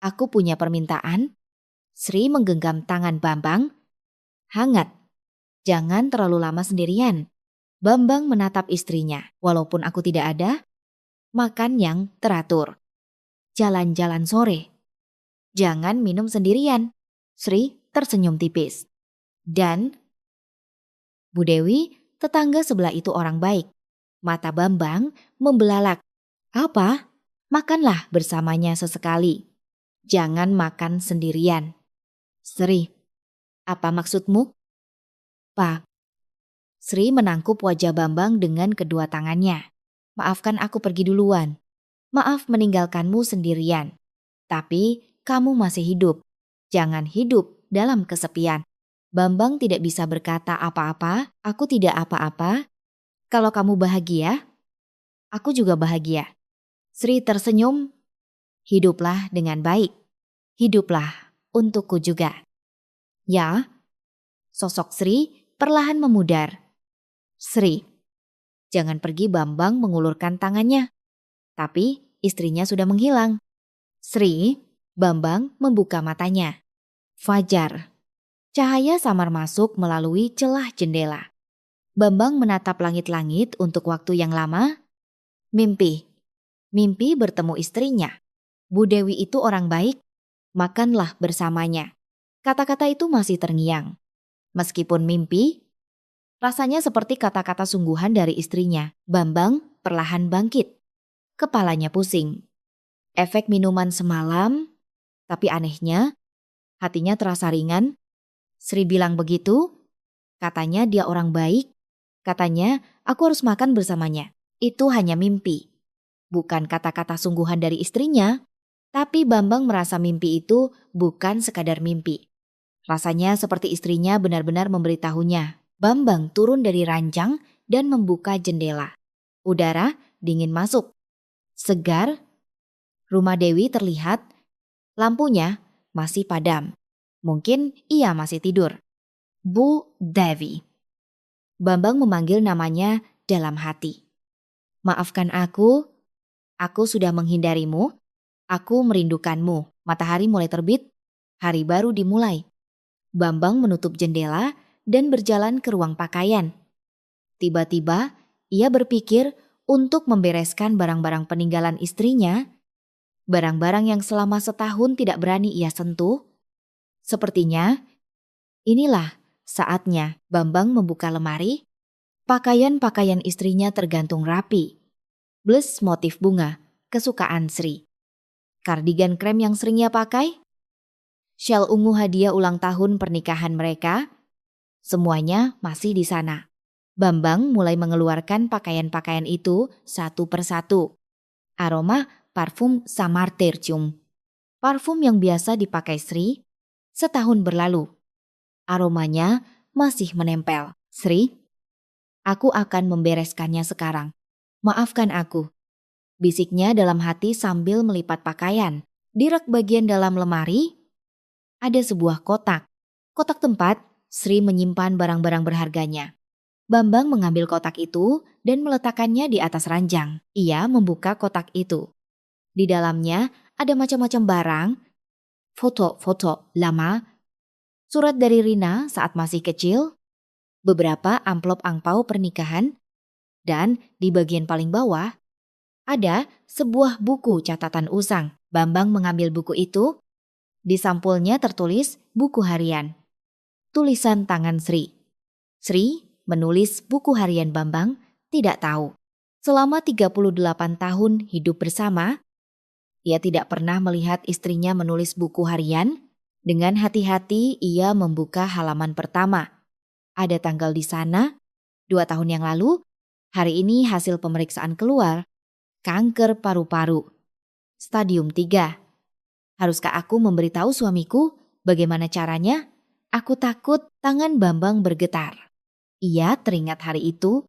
aku punya permintaan. Sri menggenggam tangan Bambang. Hangat. Jangan terlalu lama sendirian. Bambang menatap istrinya. Walaupun aku tidak ada, makan yang teratur. Jalan-jalan sore. Jangan minum sendirian. Sri tersenyum tipis. Dan Bu Dewi, tetangga sebelah itu orang baik. Mata Bambang membelalak. Apa? Makanlah bersamanya sesekali. Jangan makan sendirian. Sri, apa maksudmu? Pak. Sri menangkup wajah Bambang dengan kedua tangannya. Maafkan aku pergi duluan. Maaf meninggalkanmu sendirian. Tapi kamu masih hidup. Jangan hidup dalam kesepian. Bambang tidak bisa berkata apa-apa. Aku tidak apa-apa. Kalau kamu bahagia, aku juga bahagia. Sri tersenyum. Hiduplah dengan baik. Hiduplah untukku juga. Ya, sosok Sri perlahan memudar. Sri, jangan pergi. Bambang mengulurkan tangannya. Tapi istrinya sudah menghilang. Sri, Bambang membuka matanya. Fajar. Cahaya samar masuk melalui celah jendela. Bambang menatap langit-langit untuk waktu yang lama. Mimpi. Mimpi bertemu istrinya. Bu Dewi itu orang baik. Makanlah bersamanya. Kata-kata itu masih terngiang. Meskipun mimpi, rasanya seperti kata-kata sungguhan dari istrinya. Bambang perlahan bangkit. Kepalanya pusing. Efek minuman semalam, tapi anehnya hatinya terasa ringan. Sri bilang begitu. Katanya dia orang baik. Katanya aku harus makan bersamanya. Itu hanya mimpi. Bukan kata-kata sungguhan dari istrinya. Tapi Bambang merasa mimpi itu bukan sekadar mimpi. Rasanya seperti istrinya benar-benar memberitahunya. Bambang turun dari ranjang dan membuka jendela. Udara dingin masuk. Segar. Rumah Dewi terlihat. Lampunya masih padam. Mungkin ia masih tidur. Bu Devi. Bambang memanggil namanya dalam hati. Maafkan aku sudah menghindarimu. Aku merindukanmu. Matahari mulai terbit, hari baru dimulai. Bambang menutup jendela dan berjalan ke ruang pakaian. Tiba-tiba ia berpikir untuk membereskan barang-barang peninggalan istrinya. Barang-barang yang selama setahun tidak berani ia sentuh. Sepertinya inilah saatnya. Bambang membuka lemari. Pakaian-pakaian istrinya tergantung rapi. Bles motif bunga, kesukaan Sri. Kardigan krem yang sering ia pakai. Shell ungu hadiah ulang tahun pernikahan mereka. Semuanya masih di sana. Bambang mulai mengeluarkan pakaian-pakaian itu satu persatu. Aroma parfum Samar Tercium. Parfum yang biasa dipakai Sri setahun berlalu. Aromanya masih menempel. Sri, aku akan membereskannya sekarang. Maafkan aku. Bisiknya dalam hati sambil melipat pakaian. Di rak bagian dalam lemari ada sebuah kotak. Kotak tempat Sri menyimpan barang-barang berharganya. Bambang mengambil kotak itu dan meletakkannya di atas ranjang. Ia membuka kotak itu. Di dalamnya ada macam-macam barang. Foto-foto lama. Surat dari Rina saat masih kecil. Beberapa amplop angpau pernikahan. Dan di bagian paling bawah ada sebuah buku catatan usang. Bambang mengambil buku itu. Di sampulnya tertulis buku harian. Tulisan tangan Sri. Sri menulis buku harian Bambang tidak tahu. Selama 38 tahun hidup bersama, ia tidak pernah melihat istrinya menulis buku harian. Dengan hati-hati ia membuka halaman pertama. Ada tanggal di sana, 2 tahun yang lalu. Hari ini hasil pemeriksaan keluar. Kanker paru-paru. Stadium 3. Haruskah aku memberitahu suamiku? Bagaimana caranya? Aku takut. Tangan Bambang bergetar. Ia teringat hari itu.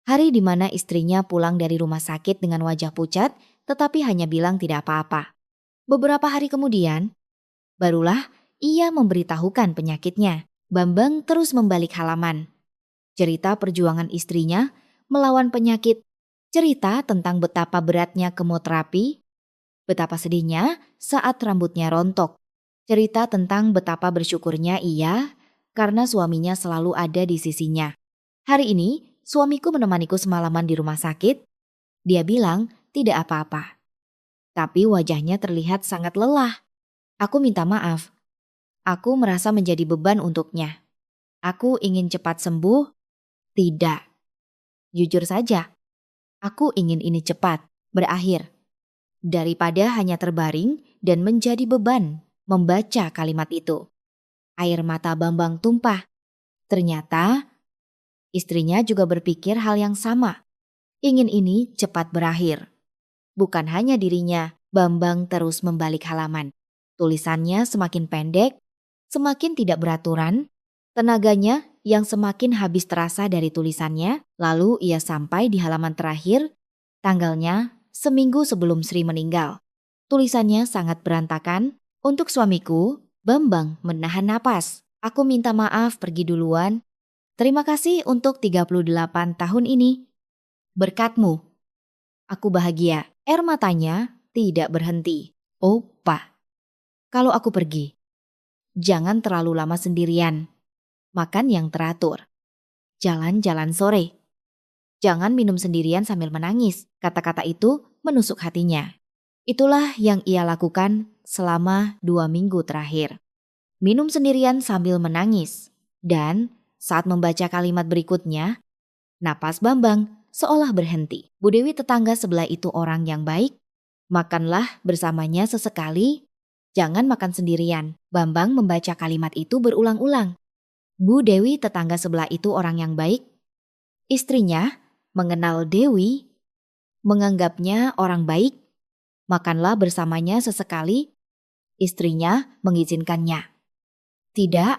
Hari di mana istrinya pulang dari rumah sakit dengan wajah pucat, tetapi hanya bilang tidak apa-apa. Beberapa hari kemudian, barulah ia memberitahukan penyakitnya. Bambang terus membalik halaman. Cerita perjuangan istrinya melawan penyakit. Cerita tentang betapa beratnya kemoterapi, betapa sedihnya saat rambutnya rontok. Cerita tentang betapa bersyukurnya ia karena suaminya selalu ada di sisinya. Hari ini suamiku menemaniku semalaman di rumah sakit. Dia bilang tidak apa-apa. Tapi wajahnya terlihat sangat lelah. Aku minta maaf. Aku merasa menjadi beban untuknya. Aku ingin cepat sembuh. Tidak. Jujur saja. Aku ingin ini cepat, berakhir. daripada hanya terbaring dan menjadi beban membaca kalimat itu. Air mata Bambang tumpah. Ternyata istrinya juga berpikir hal yang sama. Ingin ini cepat berakhir. Bukan hanya dirinya, Bambang terus membalik halaman. Tulisannya semakin pendek, semakin tidak beraturan, tenaganya yang semakin habis terasa dari tulisannya. Lalu ia sampai di halaman terakhir, tanggalnya seminggu sebelum Sri meninggal. Tulisannya sangat berantakan. Untuk suamiku, Bambang menahan napas. Aku minta maaf pergi duluan. Terima kasih untuk 38 tahun ini. Berkatmu, aku bahagia. Air matanya tidak berhenti. Oh, Pak, kalau aku pergi, jangan terlalu lama sendirian. Makan yang teratur. Jalan-jalan sore. Jangan minum sendirian sambil menangis. Kata-kata itu menusuk hatinya. Itulah yang ia lakukan selama 2 minggu terakhir. Minum sendirian sambil menangis. Dan saat membaca kalimat berikutnya, napas Bambang seolah berhenti. Bu Dewi tetangga sebelah itu orang yang baik. Makanlah bersamanya sesekali, jangan makan sendirian. Bambang membaca kalimat itu berulang-ulang. Bu Dewi tetangga sebelah itu orang yang baik. Istrinya mengenal Dewi, menganggapnya orang baik. Makanlah bersamanya sesekali, istrinya mengizinkannya. Tidak,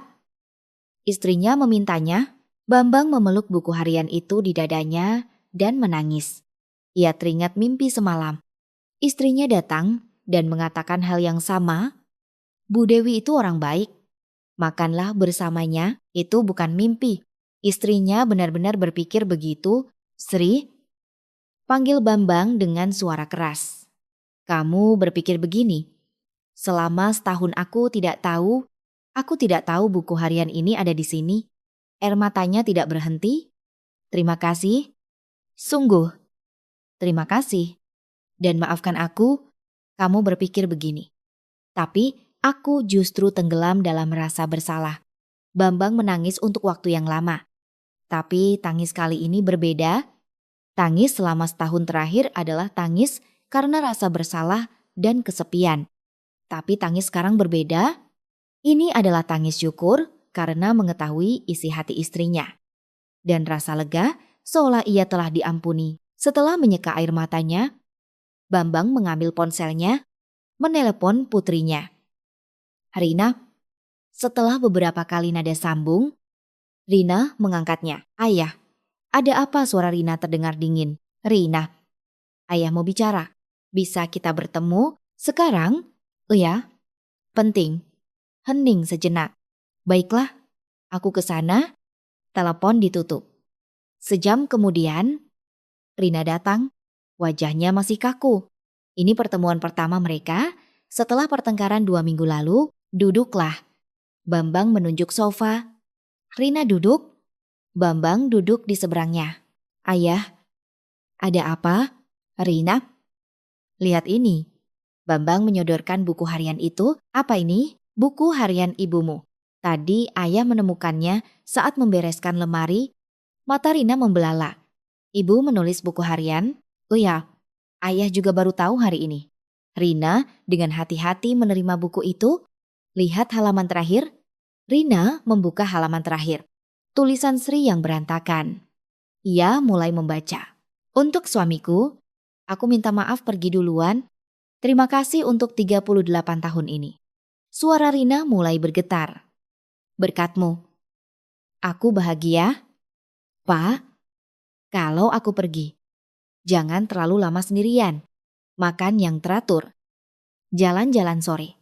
istrinya memintanya. Bambang memeluk buku harian itu di dadanya dan menangis. Ia teringat mimpi semalam. Istrinya datang dan mengatakan hal yang sama. Bu Dewi itu orang baik. Makanlah bersamanya, itu bukan mimpi. Istrinya benar-benar berpikir begitu. Sri, panggil Bambang dengan suara keras. Kamu berpikir begini. Selama setahun aku tidak tahu buku harian ini ada di sini. Air matanya tidak berhenti. Terima kasih. Sungguh. Terima kasih. Dan maafkan aku, kamu berpikir begini. Tapi aku justru tenggelam dalam rasa bersalah. Bambang menangis untuk waktu yang lama. Tapi tangis kali ini berbeda. Tangis selama setahun terakhir adalah tangis karena rasa bersalah dan kesepian. Tapi tangis sekarang berbeda. Ini adalah tangis syukur karena mengetahui isi hati istrinya. Dan rasa lega seolah ia telah diampuni. Setelah menyeka air matanya, Bambang mengambil ponselnya, menelepon putrinya. Rina. Setelah beberapa kali nada sambung, Rina mengangkatnya. Ayah, ada apa suara Rina terdengar dingin? Rina, ayah mau bicara. Bisa kita bertemu sekarang? Ya, penting. Hening sejenak. Baiklah, aku ke sana. Telepon ditutup. Sejam kemudian, Rina datang. Wajahnya masih kaku. Ini pertemuan pertama mereka setelah pertengkaran 2 minggu lalu. Duduklah. Bambang menunjuk sofa. Rina duduk. Bambang duduk di seberangnya. Ayah, ada apa? Rina, lihat ini. Bambang menyodorkan buku harian itu. Apa ini? Buku harian ibumu. Tadi ayah menemukannya saat membereskan lemari. Mata Rina membelalak. Ibu menulis buku harian? Oh ya, ayah juga baru tahu hari ini. Rina dengan hati-hati menerima buku itu. Lihat halaman terakhir. Rina membuka halaman terakhir. Tulisan Sri yang berantakan. Ia mulai membaca. Untuk suamiku, aku minta maaf pergi duluan. Terima kasih untuk 38 tahun ini. Suara Rina mulai bergetar. Berkatmu, aku bahagia. Pak, kalau aku pergi, jangan terlalu lama sendirian. Makan yang teratur. Jalan-jalan sore.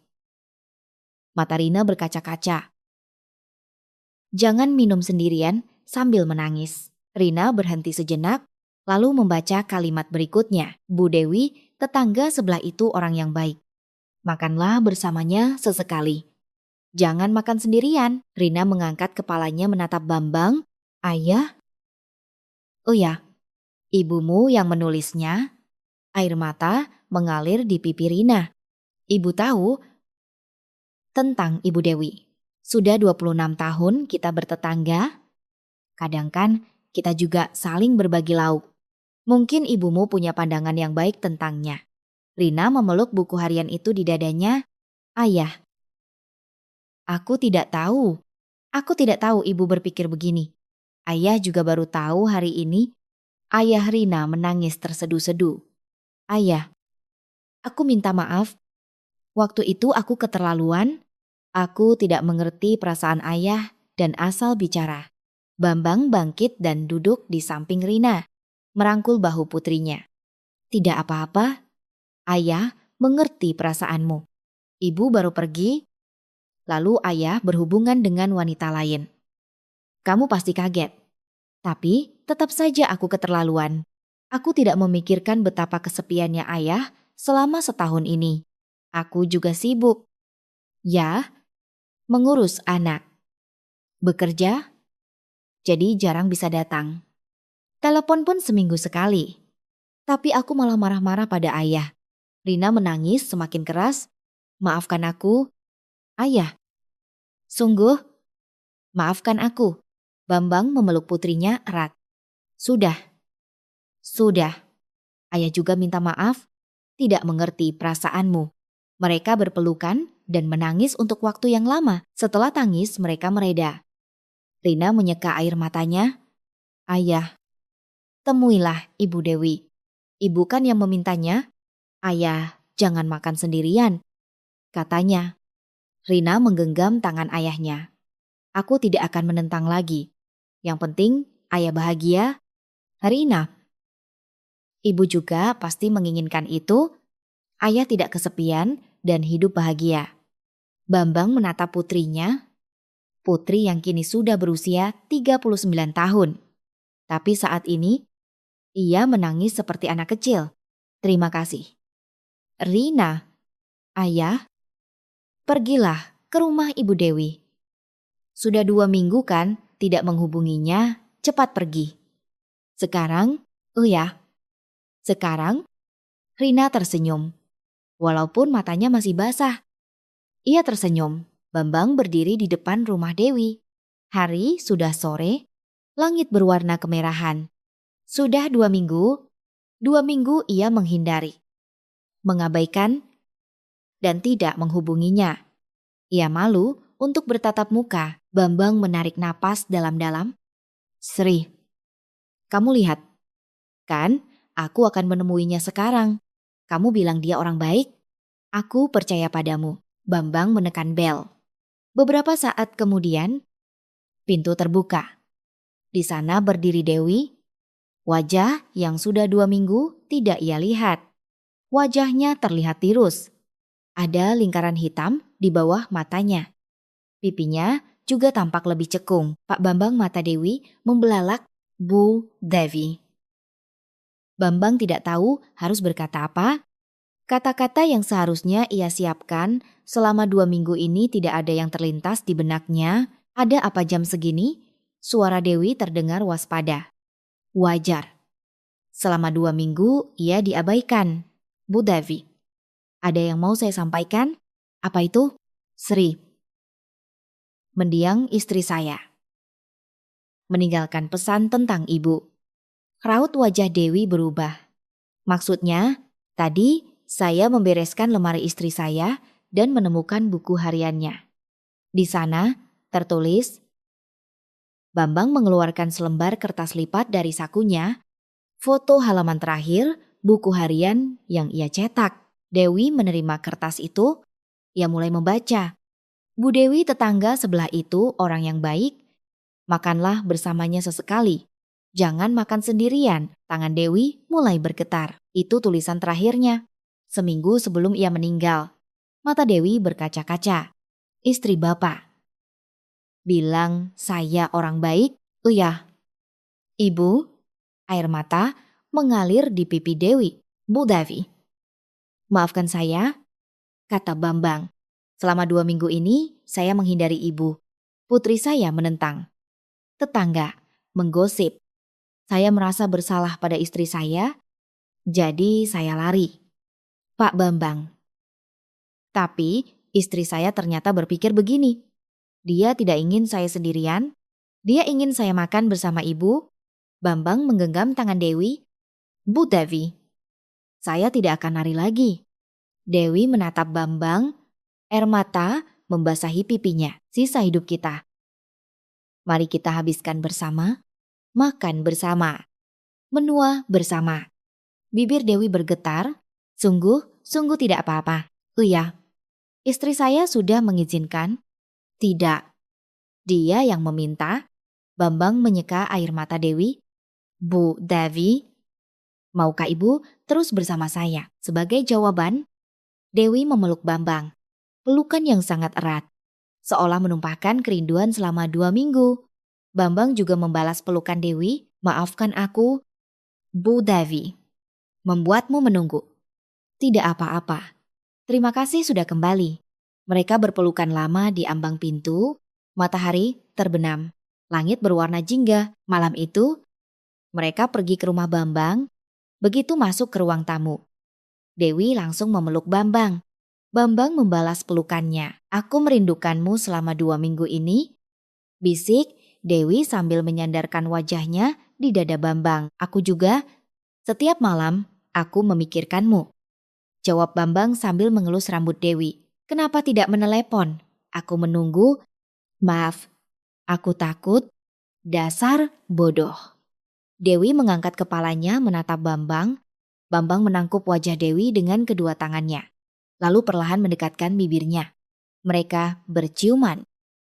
Mata Rina berkaca-kaca. Jangan minum sendirian sambil menangis. Rina berhenti sejenak, lalu membaca kalimat berikutnya. Bu Dewi, tetangga sebelah itu orang yang baik. Makanlah bersamanya sesekali. Jangan makan sendirian. Rina mengangkat kepalanya menatap Bambang. Ayah? Oh ya, ibumu yang menulisnya. Air mata mengalir di pipi Rina. Ibu tahu tentang Ibu Dewi. Sudah 26 tahun kita bertetangga. Kadang kan kita juga saling berbagi lauk. Mungkin ibumu punya pandangan yang baik tentangnya. Rina memeluk buku harian itu di dadanya. Ayah, aku tidak tahu. Aku tidak tahu ibu berpikir begini. Ayah juga baru tahu hari ini. Ayah Rina menangis terseduh-seduh. Ayah, aku minta maaf. Waktu itu aku keterlaluan. Aku tidak mengerti perasaan ayah dan asal bicara. Bambang bangkit dan duduk di samping Rina, merangkul bahu putrinya. Tidak apa-apa, ayah mengerti perasaanmu. Ibu baru pergi, lalu ayah berhubungan dengan wanita lain. Kamu pasti kaget. Tapi tetap saja aku keterlaluan. Aku tidak memikirkan betapa kesepiannya ayah selama setahun ini. Aku juga sibuk. Ya, mengurus anak. Bekerja, jadi jarang bisa datang. Telepon pun seminggu sekali. Tapi aku malah marah-marah pada ayah. Rina menangis semakin keras. Maafkan aku, ayah. Sungguh, maafkan aku. Bambang memeluk putrinya erat. Sudah. Ayah juga minta maaf, tidak mengerti perasaanmu. Mereka berpelukan dan menangis untuk waktu yang lama. Setelah tangis mereka mereda. Rina menyeka air matanya. Ayah, temuilah Ibu Dewi. Ibu kan yang memintanya. Ayah, jangan makan sendirian, katanya. Rina menggenggam tangan ayahnya. Aku tidak akan menentang lagi. Yang penting ayah bahagia. Rina, ibu juga pasti menginginkan itu. Ayah tidak kesepian dan hidup bahagia. Bambang menatap putrinya, putri yang kini sudah berusia 39 tahun. Tapi saat ini, ia menangis seperti anak kecil. Terima kasih. Rina, ayah, pergilah ke rumah Ibu Dewi. Sudah 2 minggu kan tidak menghubunginya, cepat pergi. Sekarang, sekarang Rina tersenyum. Walaupun matanya masih basah. Ia tersenyum. Bambang berdiri di depan rumah Dewi. Hari sudah sore, langit berwarna kemerahan. Sudah 2 minggu, 2 minggu ia menghindari, mengabaikan, dan tidak menghubunginya. Ia malu untuk bertatap muka. Bambang menarik napas dalam-dalam. Sri, kamu lihat, kan aku akan menemuinya sekarang. Kamu bilang dia orang baik. Aku percaya padamu. Bambang menekan bel. Beberapa saat kemudian, pintu terbuka. Di sana berdiri Dewi. Wajah yang sudah 2 minggu tidak ia lihat. Wajahnya terlihat tirus. Ada lingkaran hitam di bawah matanya. Pipinya juga tampak lebih cekung. Pak Bambang mata Dewi membelalak. Bu Devi. Bambang tidak tahu harus berkata apa. Kata-kata yang seharusnya ia siapkan selama 2 minggu ini tidak ada yang terlintas di benaknya. Ada apa jam segini? Suara Dewi terdengar waspada. Wajar. Selama 2 minggu ia diabaikan. Bu Devi. Ada yang mau saya sampaikan? Apa itu? Sri. Mendiang istri saya. Meninggalkan pesan tentang ibu. Raut wajah Dewi berubah. Maksudnya, tadi saya membereskan lemari istri saya dan menemukan buku hariannya. Di sana tertulis, Bambang mengeluarkan selembar kertas lipat dari sakunya, foto halaman terakhir buku harian yang ia cetak. Dewi menerima kertas itu, ia mulai membaca. Bu Dewi tetangga sebelah itu orang yang baik, makanlah bersamanya sesekali. Jangan makan sendirian. Tangan Dewi mulai bergetar. Itu tulisan terakhirnya. Seminggu sebelum ia meninggal. Mata Dewi berkaca-kaca. Istri bapak. Bilang saya orang baik? Iya. Ibu, air mata mengalir di pipi Dewi. Bu Devi. Maafkan saya, kata Bambang. Selama 2 minggu ini saya menghindari ibu. Putri saya menentang. Tetangga menggosip. Saya merasa bersalah pada istri saya, jadi saya lari. Pak Bambang. Tapi istri saya ternyata berpikir begini. Dia tidak ingin saya sendirian, dia ingin saya makan bersama ibu. Bambang menggenggam tangan Dewi. Bu Devi, saya tidak akan lari lagi. Dewi menatap Bambang, air mata membasahi pipinya. Sisa hidup kita. Mari kita habiskan bersama, makan bersama, menua bersama. Bibir Dewi bergetar. Sungguh tidak apa-apa. Iya, istri saya sudah mengizinkan. Tidak, dia yang meminta. Bambang menyeka air mata Dewi. Bu Devi, maukah ibu terus bersama saya? Sebagai jawaban, Dewi memeluk Bambang. Pelukan yang sangat erat, seolah menumpahkan kerinduan selama 2 minggu. Bambang juga membalas pelukan Dewi. Maafkan aku, Bu Devi, membuatmu menunggu. Tidak apa-apa. Terima kasih sudah kembali. Mereka berpelukan lama di ambang pintu. Matahari terbenam. Langit berwarna jingga. Malam itu, mereka pergi ke rumah Bambang. Begitu masuk ke ruang tamu, Dewi langsung memeluk Bambang. Bambang membalas pelukannya. Aku merindukanmu selama 2 minggu ini, bisik Dewi sambil menyandarkan wajahnya di dada Bambang. Aku juga, setiap malam aku memikirkanmu. Jawab Bambang sambil mengelus rambut Dewi. Kenapa tidak menelepon? Aku menunggu. Maaf, aku takut. Dasar bodoh. Dewi mengangkat kepalanya menatap Bambang. Bambang menangkup wajah Dewi dengan kedua tangannya. Lalu perlahan mendekatkan bibirnya. Mereka berciuman.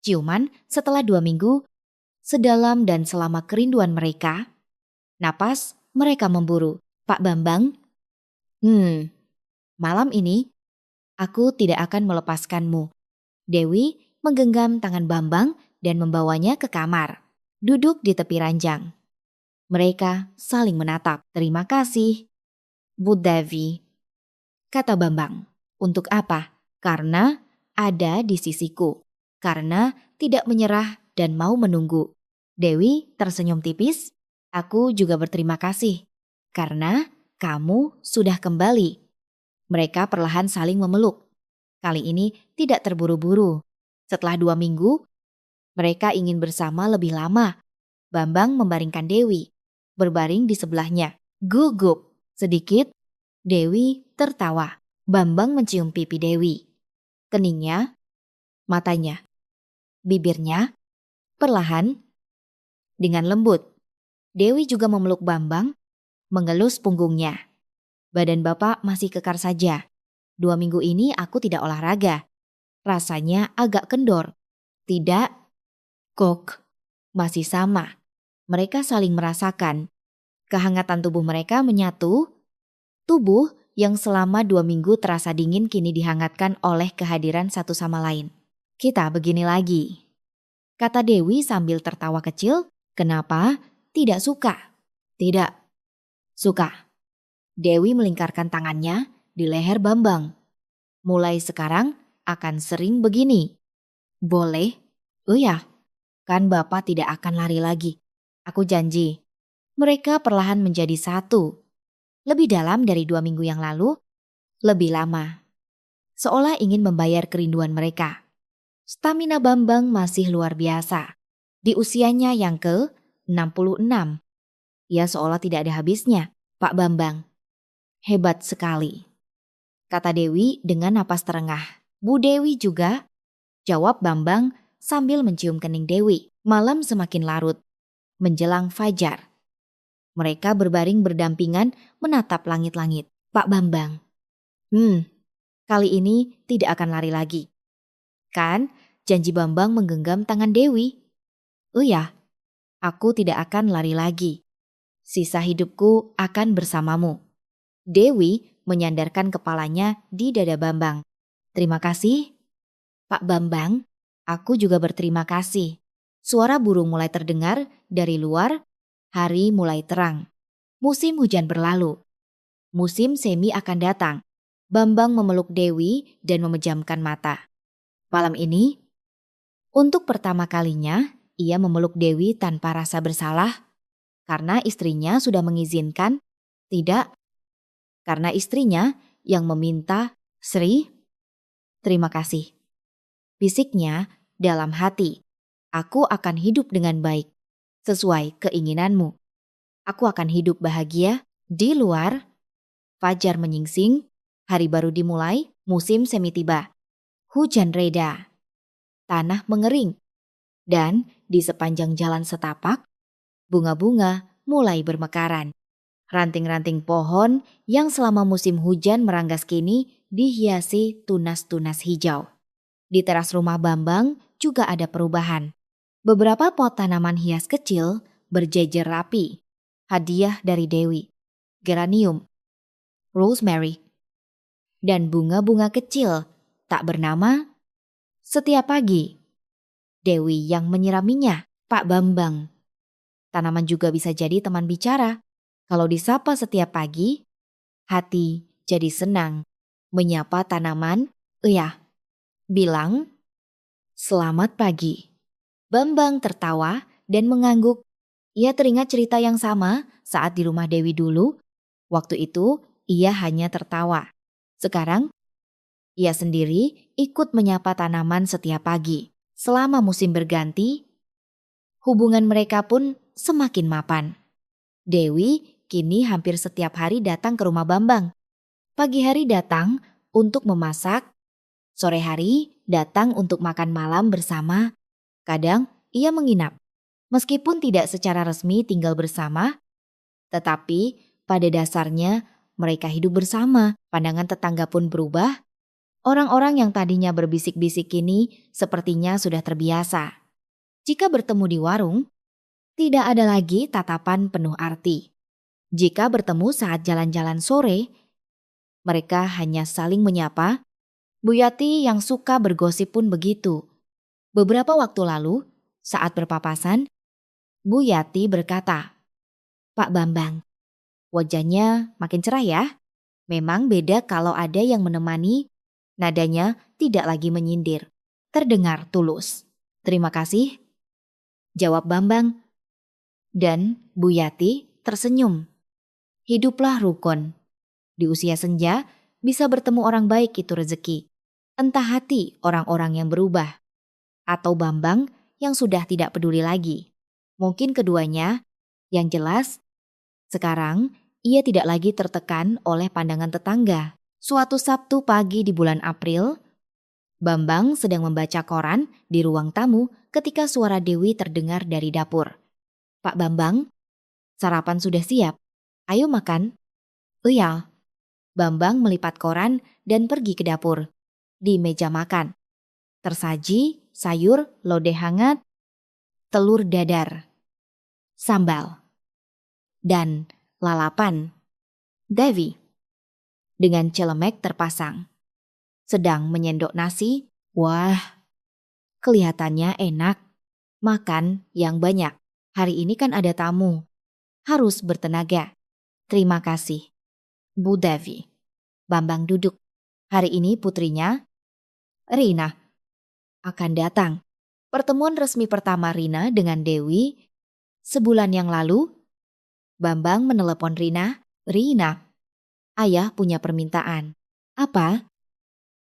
Ciuman setelah 2 minggu, sedalam dan selama kerinduan mereka. Napas mereka memburu. Pak Bambang, malam ini aku tidak akan melepaskanmu. Dewi menggenggam tangan Bambang dan membawanya ke kamar. Duduk di tepi ranjang. Mereka saling menatap. Terima kasih, Bu Devi, kata Bambang. Untuk apa? Karena ada di sisiku. Karena tidak menyerah dan mau menunggu. Dewi tersenyum tipis. Aku juga berterima kasih. Karena kamu sudah kembali. Mereka perlahan saling memeluk. Kali ini tidak terburu-buru. Setelah 2 minggu, mereka ingin bersama lebih lama. Bambang membaringkan Dewi, berbaring di sebelahnya. Gugup sedikit, Dewi tertawa. Bambang mencium pipi Dewi. Keningnya, matanya, bibirnya, perlahan, dengan lembut. Dewi juga memeluk Bambang, mengelus punggungnya. Badan bapak masih kekar saja. 2 minggu ini aku tidak olahraga. Rasanya agak kendor. Tidak, kok, masih sama. Mereka saling merasakan. Kehangatan tubuh mereka menyatu. Tubuh yang selama 2 minggu terasa dingin kini dihangatkan oleh kehadiran satu sama lain. Kita begini lagi, kata Dewi sambil tertawa kecil. Kenapa tidak suka? Tidak, suka. Dewi melingkarkan tangannya di leher Bambang. Mulai sekarang akan sering begini. Boleh? Oh ya, kan bapak tidak akan lari lagi. Aku janji. Mereka perlahan menjadi satu. Lebih dalam dari 2 minggu yang lalu, lebih lama. Seolah ingin membayar kerinduan mereka. Stamina Bambang masih luar biasa. Di usianya yang ke-66. Ia seolah tidak ada habisnya. Pak Bambang, hebat sekali, kata Dewi dengan napas terengah. Bu Dewi juga, jawab Bambang sambil mencium kening Dewi. Malam semakin larut, menjelang fajar. Mereka berbaring berdampingan menatap langit-langit. Pak Bambang, kali ini tidak akan lari lagi. Kan janji Bambang menggenggam tangan Dewi. Oh ya, aku tidak akan lari lagi. Sisa hidupku akan bersamamu. Dewi menyandarkan kepalanya di dada Bambang. Terima kasih, Pak Bambang. Aku juga berterima kasih. Suara burung mulai terdengar dari luar. Hari mulai terang. Musim hujan berlalu. Musim semi akan datang. Bambang memeluk Dewi dan memejamkan mata. Malam ini, untuk pertama kalinya, ia memeluk Dewi tanpa rasa bersalah. Karena istrinya sudah mengizinkan. Tidak, karena istrinya yang meminta. Sri, terima kasih. Bisiknya dalam hati. Aku akan hidup dengan baik. Sesuai keinginanmu. Aku akan hidup bahagia di luar. Fajar menyingsing. Hari baru dimulai, musim semi tiba. Hujan reda, tanah mengering, dan di sepanjang jalan setapak, bunga-bunga mulai bermekaran. Ranting-ranting pohon yang selama musim hujan meranggas kini dihiasi tunas-tunas hijau. Di teras rumah Bambang juga ada perubahan. Beberapa pot tanaman hias kecil berjejer rapi. Hadiah dari Dewi, geranium, rosemary, dan bunga-bunga kecil tak bernama. Setiap pagi, Dewi yang menyiraminya, Pak Bambang. Tanaman juga bisa jadi teman bicara. Kalau disapa setiap pagi, hati jadi senang. Menyapa tanaman, bilang, "Selamat pagi." Bambang tertawa dan mengangguk. Ia teringat cerita yang sama saat di rumah Dewi dulu. Waktu itu, ia hanya tertawa. Sekarang, ia sendiri ikut menyapa tanaman setiap pagi. Selama musim berganti, hubungan mereka pun semakin mapan. Dewi kini hampir setiap hari datang ke rumah Bambang. Pagi hari datang untuk memasak, sore hari datang untuk makan malam bersama. Kadang ia menginap. Meskipun tidak secara resmi tinggal bersama, tetapi pada dasarnya mereka hidup bersama. Pandangan tetangga pun berubah. Orang-orang yang tadinya berbisik-bisik kini sepertinya sudah terbiasa. Jika bertemu di warung, tidak ada lagi tatapan penuh arti. Jika bertemu saat jalan-jalan sore, mereka hanya saling menyapa. Bu Yati yang suka bergosip pun begitu. Beberapa waktu lalu, saat berpapasan, Bu Yati berkata, "Pak Bambang, wajahnya makin cerah ya. Memang beda kalau ada yang menemani." Nadanya tidak lagi menyindir. Terdengar tulus. "Terima kasih," jawab Bambang. Dan Bu Yati tersenyum. Hiduplah rukun. Di usia senja, bisa bertemu orang baik itu rezeki. Entah hati orang-orang yang berubah, atau Bambang yang sudah tidak peduli lagi. Mungkin keduanya, yang jelas, sekarang ia tidak lagi tertekan oleh pandangan tetangga. Suatu Sabtu pagi di bulan April, Bambang sedang membaca koran di ruang tamu ketika suara Dewi terdengar dari dapur. "Pak Bambang, sarapan sudah siap. Ayo makan." "Iya." Bambang melipat koran dan pergi ke dapur. Di meja makan, tersaji sayur lodeh hangat, telur dadar, sambal, dan lalapan. Devi dengan celemek terpasang, sedang menyendok nasi. Wah, kelihatannya enak. Makan yang banyak. Hari ini kan ada tamu. Harus bertenaga. "Terima kasih, Bu Devi." Bambang duduk. Hari ini putrinya, Rina, akan datang. Pertemuan resmi pertama Rina dengan Dewi sebulan yang lalu. Bambang menelepon Rina. "Rina, ayah punya permintaan." "Apa?"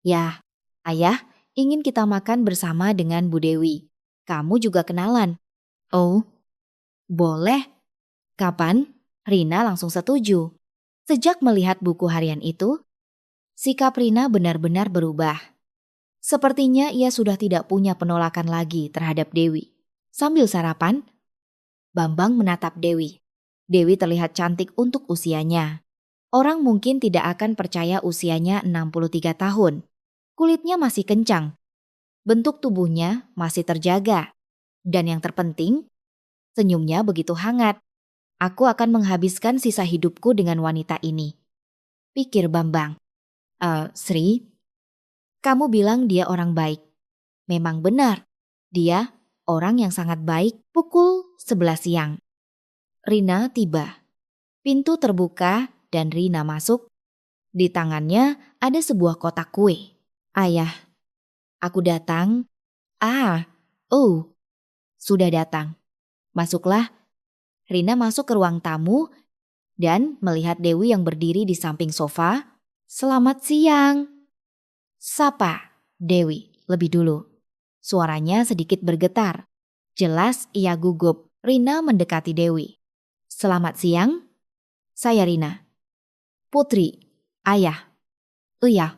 "Ya, ayah ingin kita makan bersama dengan Bu Dewi. Kamu juga kenalan." "Oh, boleh. Kapan?" Rina langsung setuju. Sejak melihat buku harian itu, sikap Rina benar-benar berubah. Sepertinya ia sudah tidak punya penolakan lagi terhadap Dewi. Sambil sarapan, Bambang menatap Dewi. Dewi terlihat cantik untuk usianya. Orang mungkin tidak akan percaya usianya 63 tahun. Kulitnya masih kencang. Bentuk tubuhnya masih terjaga. Dan yang terpenting, senyumnya begitu hangat. "Aku akan menghabiskan sisa hidupku dengan wanita ini," pikir Bambang. Sri, kamu bilang dia orang baik. Memang benar, dia orang yang sangat baik." Pukul 11 siang. Rina tiba. Pintu terbuka dan Rina masuk. Di tangannya ada sebuah kotak kue. "Ayah, aku datang." Oh, sudah datang. Masuklah." Rina masuk ke ruang tamu dan melihat Dewi yang berdiri di samping sofa. "Selamat siang," sapa Dewi lebih dulu. Suaranya sedikit bergetar. Jelas ia gugup. Rina mendekati Dewi. "Selamat siang, saya Rina. Putri, ayah." Oh ya,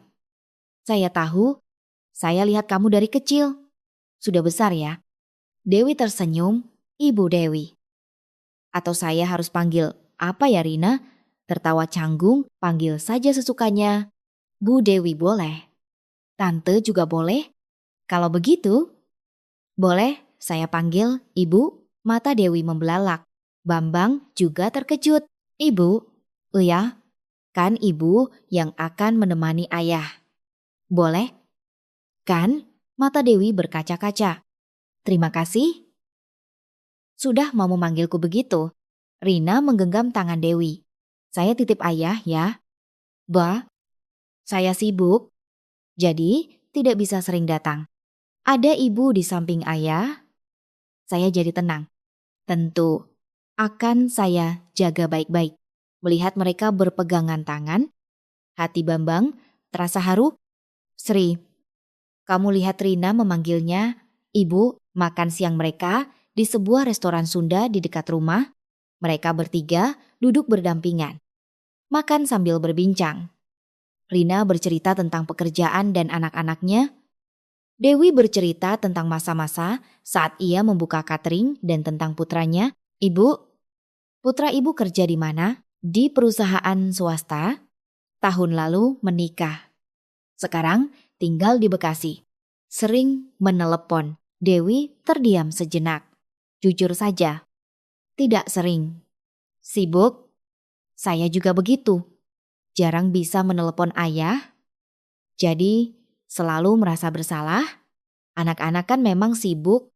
saya tahu. Saya lihat kamu dari kecil. Sudah besar ya. Dewi tersenyum. Ibu Dewi. Atau saya harus panggil apa ya Rina? Tertawa canggung, panggil saja sesukanya. Bu Dewi boleh. Tante juga boleh. Kalau begitu, boleh saya panggil Ibu? Mata Dewi membelalak. Bambang juga terkejut. Ibu? Oh ya, kan Ibu yang akan menemani ayah. Boleh? Kan? Mata Dewi berkaca-kaca. Terima kasih. Sudah mau memanggilku begitu. Rina menggenggam tangan Dewi. Saya titip ayah ya. Bah, saya sibuk. Jadi tidak bisa sering datang. Ada ibu di samping ayah. Saya jadi tenang. Tentu akan saya jaga baik-baik. Melihat mereka berpegangan tangan, hati Bambang terasa haru. Sri, kamu lihat Rina memanggilnya, Ibu, makan siang mereka di sebuah restoran Sunda di dekat rumah. Mereka bertiga duduk berdampingan, makan sambil berbincang. Rina bercerita tentang pekerjaan dan anak-anaknya. Dewi bercerita tentang masa-masa saat ia membuka catering dan tentang putranya. Ibu, putra ibu kerja di mana? Di perusahaan swasta. Tahun lalu menikah. Sekarang tinggal di Bekasi. Sering menelepon. Dewi terdiam sejenak. Jujur saja, tidak sering. Sibuk? Saya juga begitu. Jarang bisa menelepon ayah. Jadi selalu merasa bersalah. Anak-anak kan memang sibuk,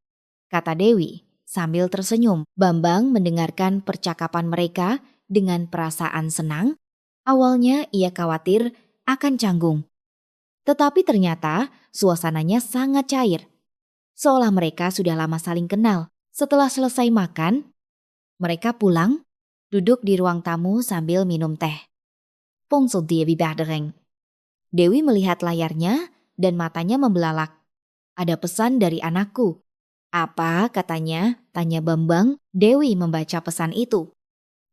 kata Dewi sambil tersenyum. Bambang mendengarkan percakapan mereka dengan perasaan senang. Awalnya ia khawatir akan canggung. Tetapi ternyata suasananya sangat cair. Seolah mereka sudah lama saling kenal. Setelah selesai makan, mereka pulang, duduk di ruang tamu sambil minum teh. Pongsel dia bibadering. Dewi melihat layarnya dan matanya membelalak. Ada pesan dari anakku. Apa katanya? Tanya Bambang. Dewi membaca pesan itu.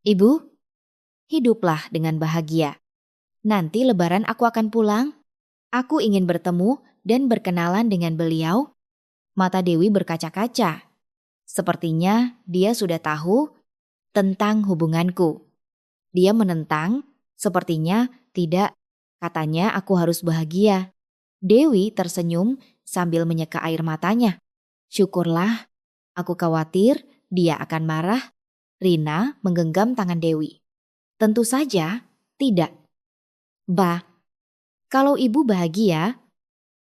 Ibu, hiduplah dengan bahagia. Nanti lebaran aku akan pulang. Aku ingin bertemu dan berkenalan dengan beliau. Mata Dewi berkaca-kaca. Sepertinya dia sudah tahu tentang hubunganku. Dia menentang, sepertinya tidak. Katanya aku harus bahagia. Dewi tersenyum sambil menyeka air matanya. Syukurlah, aku khawatir dia akan marah. Rina menggenggam tangan Dewi. Tentu saja tidak. Bah, kalau ibu bahagia,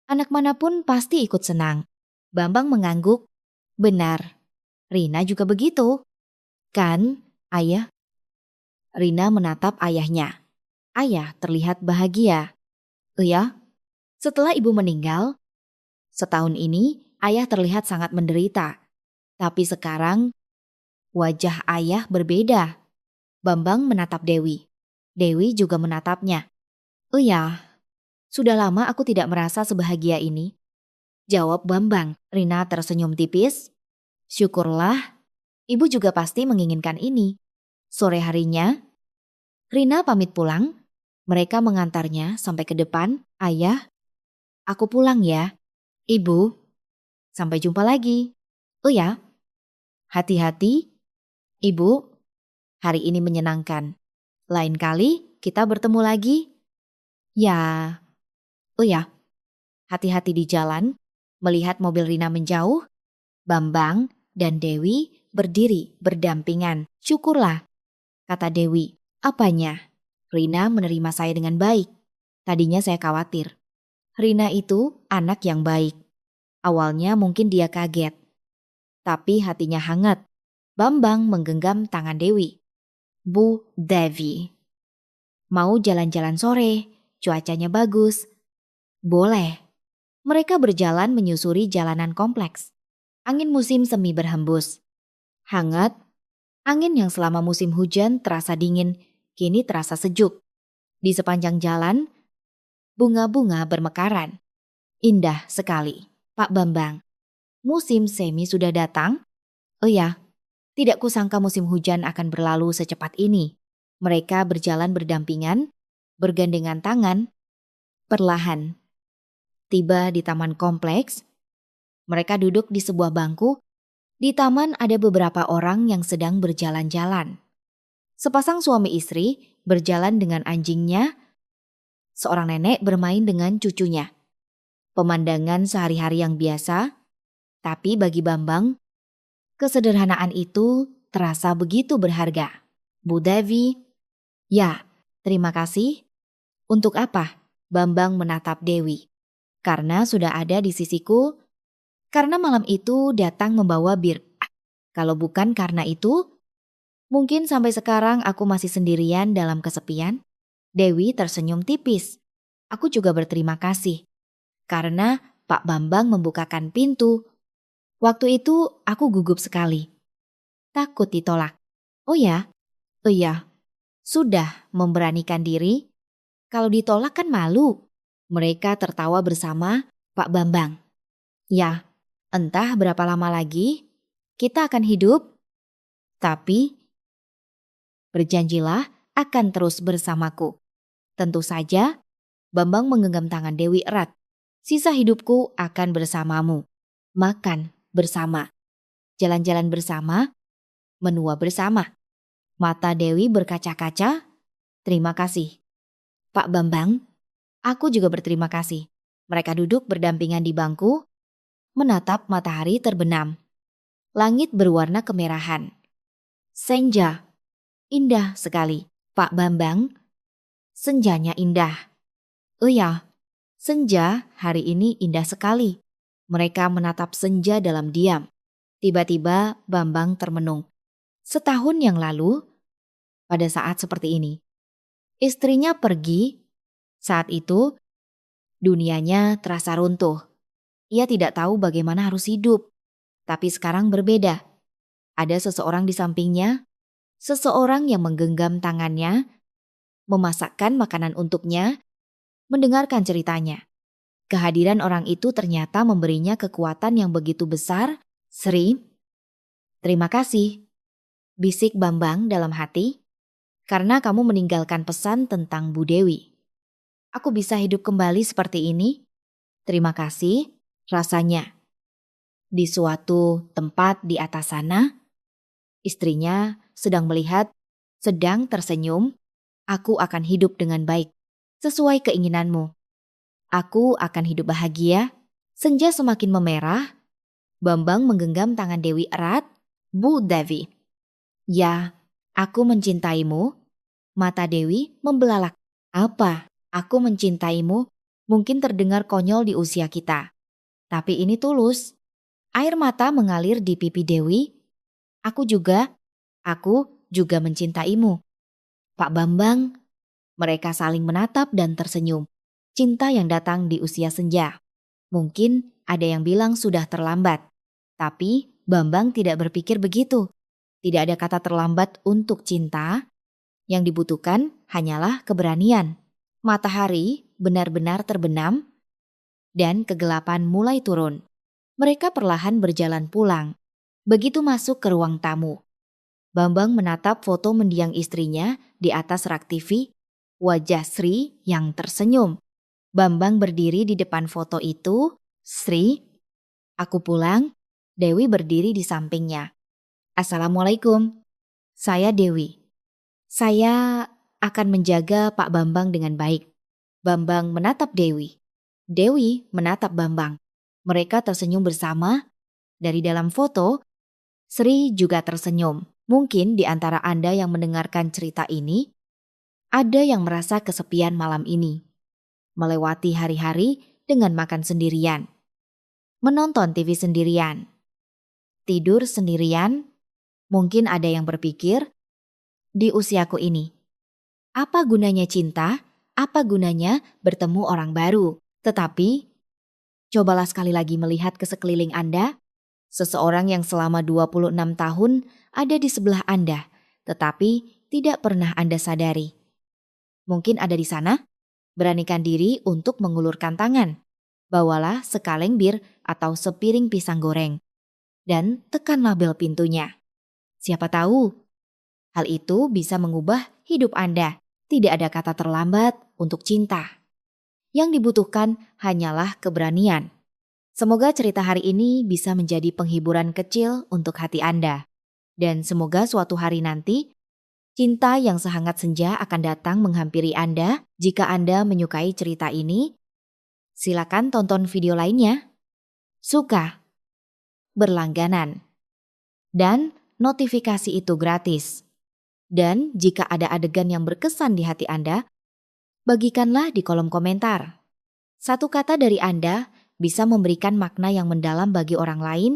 anak manapun pasti ikut senang. Bambang mengangguk. Benar, Rina juga begitu. Kan, ayah? Rina menatap ayahnya. Ayah terlihat bahagia. Iya, setelah ibu meninggal, setahun ini ayah terlihat sangat menderita. Tapi sekarang wajah ayah berbeda. Bambang menatap Dewi. Dewi juga menatapnya. Iya, sudah lama aku tidak merasa sebahagia ini. Jawab Bambang. Rina tersenyum tipis. Syukurlah, ibu juga pasti menginginkan ini. Sore harinya, Rina pamit pulang. Mereka mengantarnya sampai ke depan. Ayah, aku pulang ya. Ibu, sampai jumpa lagi. Oh ya, hati-hati. Ibu, hari ini menyenangkan. Lain kali kita bertemu lagi. Ya, oh ya, hati-hati di jalan. Melihat mobil Rina menjauh, Bambang dan Dewi berdiri berdampingan. Syukurlah, kata Dewi. Apanya? Rina menerima saya dengan baik. Tadinya saya khawatir. Rina itu anak yang baik. Awalnya mungkin dia kaget. Tapi hatinya hangat. Bambang menggenggam tangan Dewi. Bu Devi, mau jalan-jalan sore, cuacanya bagus. Boleh. Mereka berjalan menyusuri jalanan kompleks. Angin musim semi berhembus. Hangat, angin yang selama musim hujan terasa dingin, kini terasa sejuk. Di sepanjang jalan, bunga-bunga bermekaran. Indah sekali, Pak Bambang. Musim semi sudah datang? Oh ya, tidak kusangka musim hujan akan berlalu secepat ini. Mereka berjalan berdampingan, bergandengan tangan. Perlahan, tiba di taman kompleks. Mereka duduk di sebuah bangku. Di taman ada beberapa orang yang sedang berjalan-jalan. Sepasang suami istri berjalan dengan anjingnya. Seorang nenek bermain dengan cucunya. Pemandangan sehari-hari yang biasa, tapi bagi Bambang, kesederhanaan itu terasa begitu berharga. Bu Devi, ya, terima kasih. Untuk apa? Bambang menatap Dewi. Karena sudah ada di sisiku, karena malam itu datang membawa bir. Kalau bukan karena itu, mungkin sampai sekarang aku masih sendirian dalam kesepian. Dewi tersenyum tipis. Aku juga berterima kasih. Karena Pak Bambang membukakan pintu. Waktu itu aku gugup sekali. Takut ditolak. Oh ya? Oh iya. Sudah memberanikan diri. Kalau ditolak kan malu. Mereka tertawa bersama Pak Bambang. Ya, entah berapa lama lagi kita akan hidup. Tapi berjanjilah akan terus bersamaku. Tentu saja, Bambang menggenggam tangan Dewi erat. Sisa hidupku akan bersamamu. Makan bersama. Jalan-jalan bersama. Menua bersama. Mata Dewi berkaca-kaca. Terima kasih. Pak Bambang, aku juga berterima kasih. Mereka duduk berdampingan di bangku, menatap matahari terbenam. Langit berwarna kemerahan. Senja. Indah sekali. Pak Bambang, senjanya indah. Oh ya, senja hari ini indah sekali. Mereka menatap senja dalam diam. Tiba-tiba Bambang termenung. Setahun yang lalu, pada saat seperti ini, istrinya pergi. Saat itu, dunianya terasa runtuh. Ia tidak tahu bagaimana harus hidup. Tapi sekarang berbeda. Ada seseorang di sampingnya, seseorang yang menggenggam tangannya, memasakkan makanan untuknya, mendengarkan ceritanya. Kehadiran orang itu ternyata memberinya kekuatan yang begitu besar. Sri, terima kasih, bisik Bambang dalam hati, karena kamu meninggalkan pesan tentang Bu Dewi. Aku bisa hidup kembali seperti ini. Terima kasih, rasanya. Di suatu tempat di atas sana, istrinya sedang melihat, sedang tersenyum. Aku akan hidup dengan baik, sesuai keinginanmu. Aku akan hidup bahagia. Senja semakin memerah. Bambang menggenggam tangan Dewi erat. Bu Devi. Ya, aku mencintaimu. Mata Dewi membelalak. Apa? Aku mencintaimu mungkin terdengar konyol di usia kita. Tapi ini tulus. Air mata mengalir di pipi Dewi. Aku juga mencintaimu. Pak Bambang, mereka saling menatap dan tersenyum. Cinta yang datang di usia senja. Mungkin ada yang bilang sudah terlambat. Tapi Bambang tidak berpikir begitu. Tidak ada kata terlambat untuk cinta. Yang dibutuhkan hanyalah keberanian. Matahari benar-benar terbenam dan kegelapan mulai turun. Mereka perlahan berjalan pulang. Begitu masuk ke ruang tamu, Bambang menatap foto mendiang istrinya di atas rak TV, wajah Sri yang tersenyum. Bambang berdiri di depan foto itu. Sri, aku pulang. Dewi berdiri di sampingnya. Assalamualaikum. Saya Dewi. Saya akan menjaga Pak Bambang dengan baik. Bambang menatap Dewi. Dewi menatap Bambang. Mereka tersenyum bersama. Dari dalam foto, Sri juga tersenyum. Mungkin di antara Anda yang mendengarkan cerita ini, ada yang merasa kesepian malam ini. Melewati hari-hari dengan makan sendirian. Menonton TV sendirian. Tidur sendirian. Mungkin ada yang berpikir, di usiaku ini, apa gunanya cinta? Apa gunanya bertemu orang baru? Tetapi, cobalah sekali lagi melihat ke sekeliling Anda. Seseorang yang selama 26 tahun ada di sebelah Anda, tetapi tidak pernah Anda sadari. Mungkin ada di sana. Beranikan diri untuk mengulurkan tangan. Bawalah sekaleng bir atau sepiring pisang goreng. Dan tekanlah bel pintunya. Siapa tahu, hal itu bisa mengubah hidup Anda. Tidak ada kata terlambat untuk cinta. Yang dibutuhkan hanyalah keberanian. Semoga cerita hari ini bisa menjadi penghiburan kecil untuk hati Anda. Dan semoga suatu hari nanti, cinta yang sehangat senja akan datang menghampiri Anda. Jika Anda menyukai cerita ini, silakan tonton video lainnya. Suka, berlangganan, dan notifikasi itu gratis. Dan jika ada adegan yang berkesan di hati Anda, bagikanlah di kolom komentar. Satu kata dari Anda bisa memberikan makna yang mendalam bagi orang lain